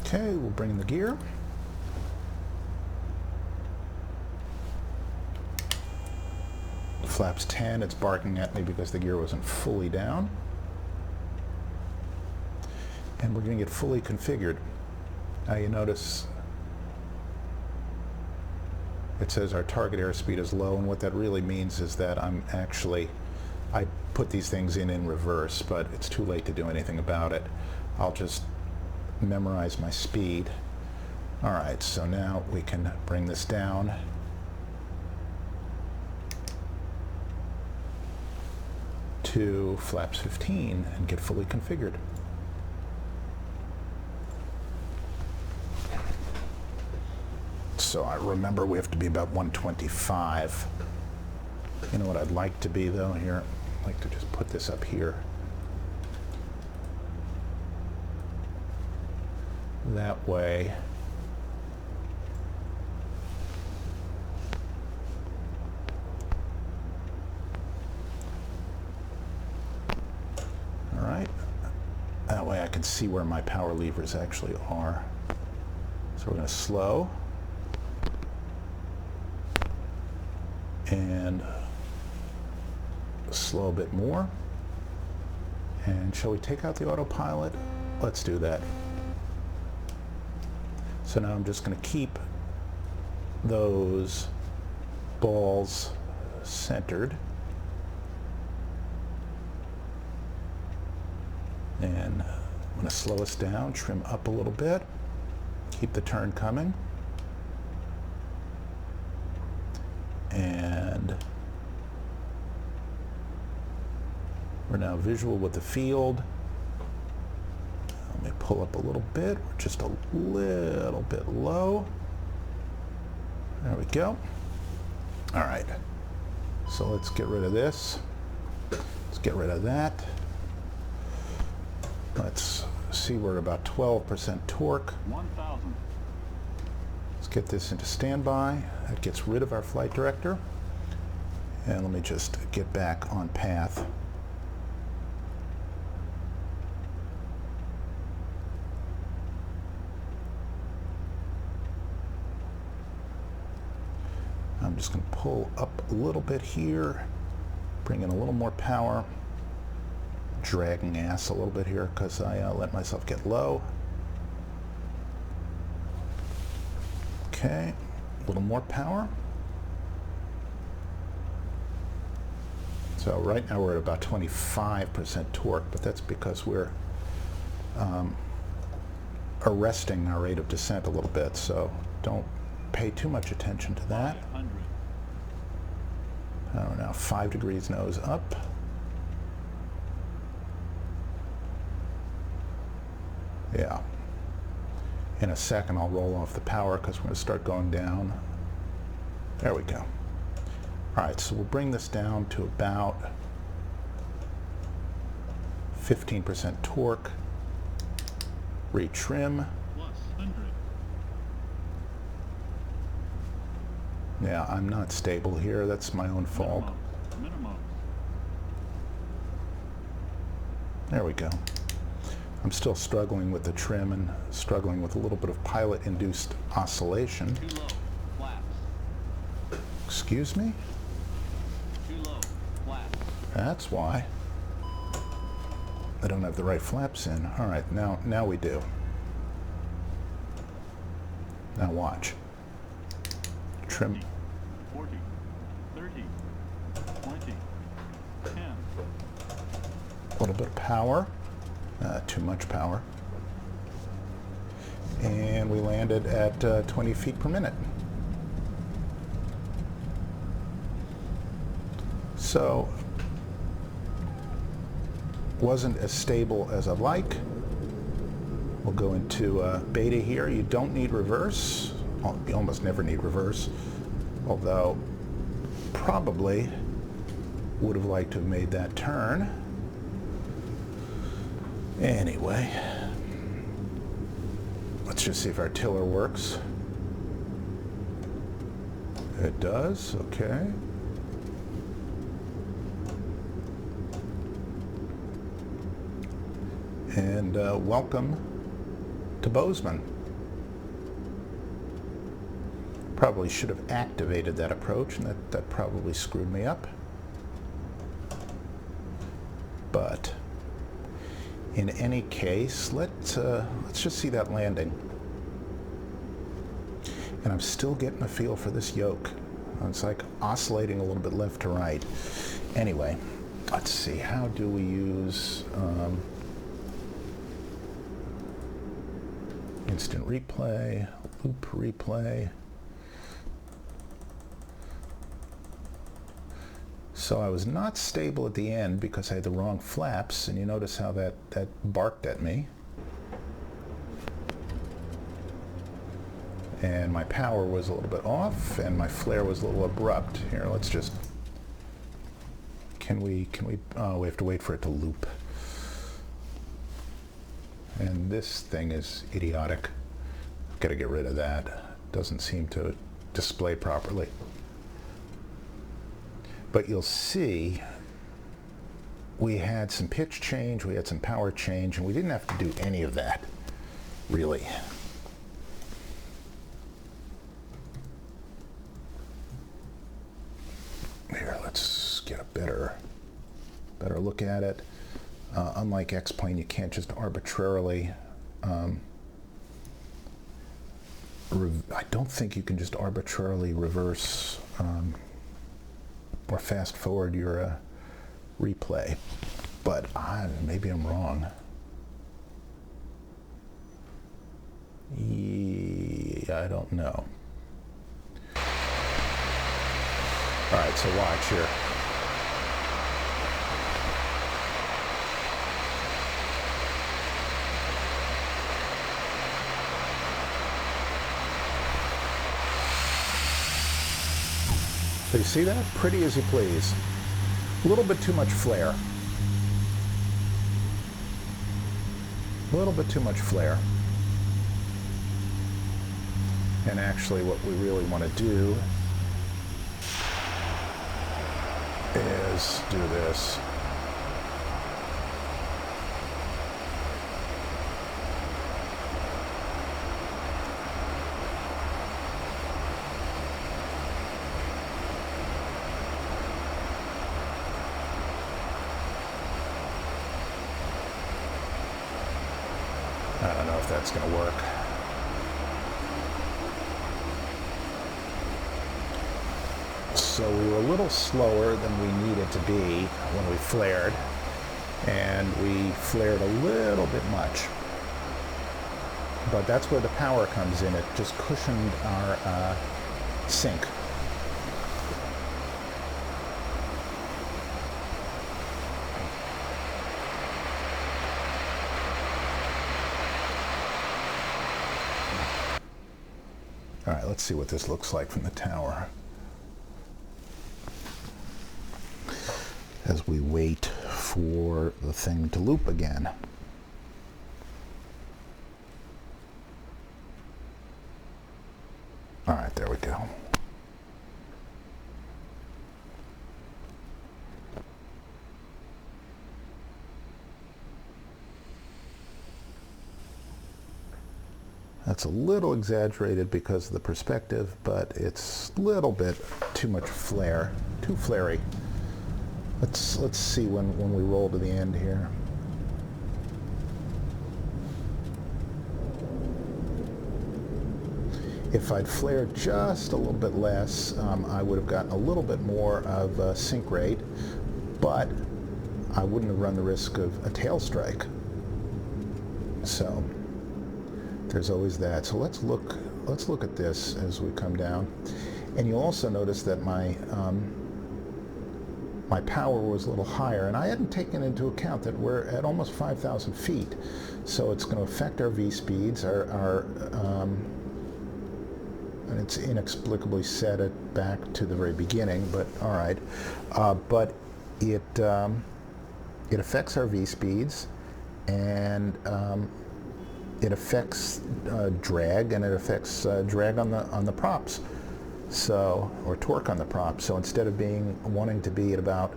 okay, we'll bring in the gear. Flaps 10, it's barking at me because the gear wasn't fully down. And we're going to get fully configured. Now you notice it says our target airspeed is low, and what that really means is that I put these things in reverse, but it's too late to do anything about it. I'll just memorize my speed. Alright, so now we can bring this down. To flaps 15 and get fully configured. So I remember we have to be about 125. You know what I'd like to be though here? I'd like to just put this up here. That way that way I can see where my power levers actually are. So we're going to slow and slow a bit more. And shall we take out the autopilot? Let's do that. So now I'm just going to keep those balls centered. And I'm going to slow us down, trim up a little bit, keep the turn coming. And we're now visual with the field. Let me pull up a little bit. We're just a little bit low. There we go. All right. So let's get rid of this. Let's get rid of that. Let's see, we're at about 12% torque. 1,000. Let's get this into standby. That gets rid of our flight director. And let me just get back on path. I'm just going to pull up a little bit here, bring in a little more power. Dragging ass a little bit here because I let myself get low. Okay, a little more power. So right now we're at about 25% torque, but that's because we're arresting our rate of descent a little bit, so don't pay too much attention to that. Oh, now 5 degrees nose up. Yeah. In a second I'll roll off the power because we're going to start going down. There we go. Alright, so we'll bring this down to about 15% torque. Retrim. Yeah, I'm not stable here. That's my own fault. Minimum. There we go. I'm still struggling with the trim and struggling with a little bit of pilot-induced oscillation. Too low. Flaps. Excuse me? Too low. That's why. I don't have the right flaps in. All right, now we do. Now watch. Trim. 40, 30, 20, 10. A little bit of power. Too much power. And we landed at 20 feet per minute. So, wasn't as stable as I'd like. We'll go into beta here. You don't need reverse. You almost never need reverse. Although, probably would have liked to have made that turn. Anyway, let's just see if our tiller works. It does, okay. And welcome to Bozeman. Probably should have activated that approach, and that probably screwed me up. But in any case, let's just see that landing. And I'm still getting a feel for this yoke. It's like oscillating a little bit left to right. Anyway, let's see, how do we use instant replay, loop replay. So I was not stable at the end because I had the wrong flaps, and you notice how that barked at me. And my power was a little bit off, and my flare was a little abrupt. Here, let's just, we have to wait for it to loop. And this thing is idiotic. I've got to get rid of that. Doesn't seem to display properly. But you'll see we had some pitch change, we had some power change, and we didn't have to do any of that, really. Here, let's get a better look at it. Unlike X-Plane, you can't just arbitrarily, I don't think you can just arbitrarily reverse or fast forward your replay, but maybe I'm wrong. Yeah, I don't know. All right, so watch here. So you see that? Pretty as you please. A little bit too much flare. A little bit too much flare. And actually what we really want to do is do this. I don't know if that's going to work. So we were a little slower than we needed to be when we flared, and we flared a little bit much. But that's where the power comes in. It just cushioned our sink. All right, let's see what this looks like from the tower as we wait for the thing to loop again. All right, there we go. That's a little exaggerated because of the perspective, but it's a little bit too much flare, too flary. Let's see when we roll to the end here. If I'd flared just a little bit less, I would have gotten a little bit more of a sink rate, but I wouldn't have run the risk of a tail strike. So there's always that. So let's look at this as we come down, and you'll also notice that my power was a little higher, and I hadn't taken into account that we're at almost 5,000 feet, so it's going to affect our V speeds, and it's inexplicably set it back to the very beginning, but all right. But it affects our V speeds, and it affects drag, and it affects drag on the props, so, or torque on the props. So instead of wanting to be at about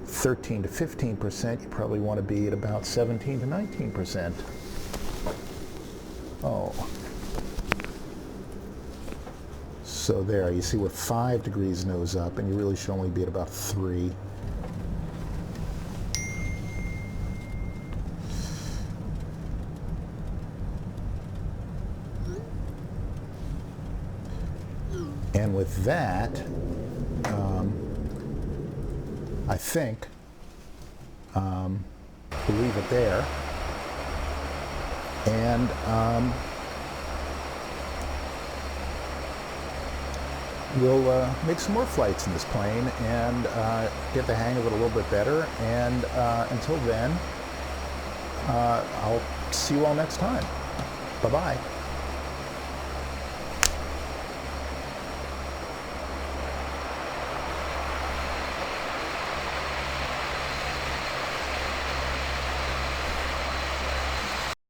13 to 15%, you probably want to be at about 17 to 19%. Oh. So there, you see we're 5 degrees nose up, and you really should only be at about 3. And with that, I think we'll leave it there. And we'll make some more flights in this plane and get the hang of it a little bit better. And until then, I'll see you all next time. Bye-bye.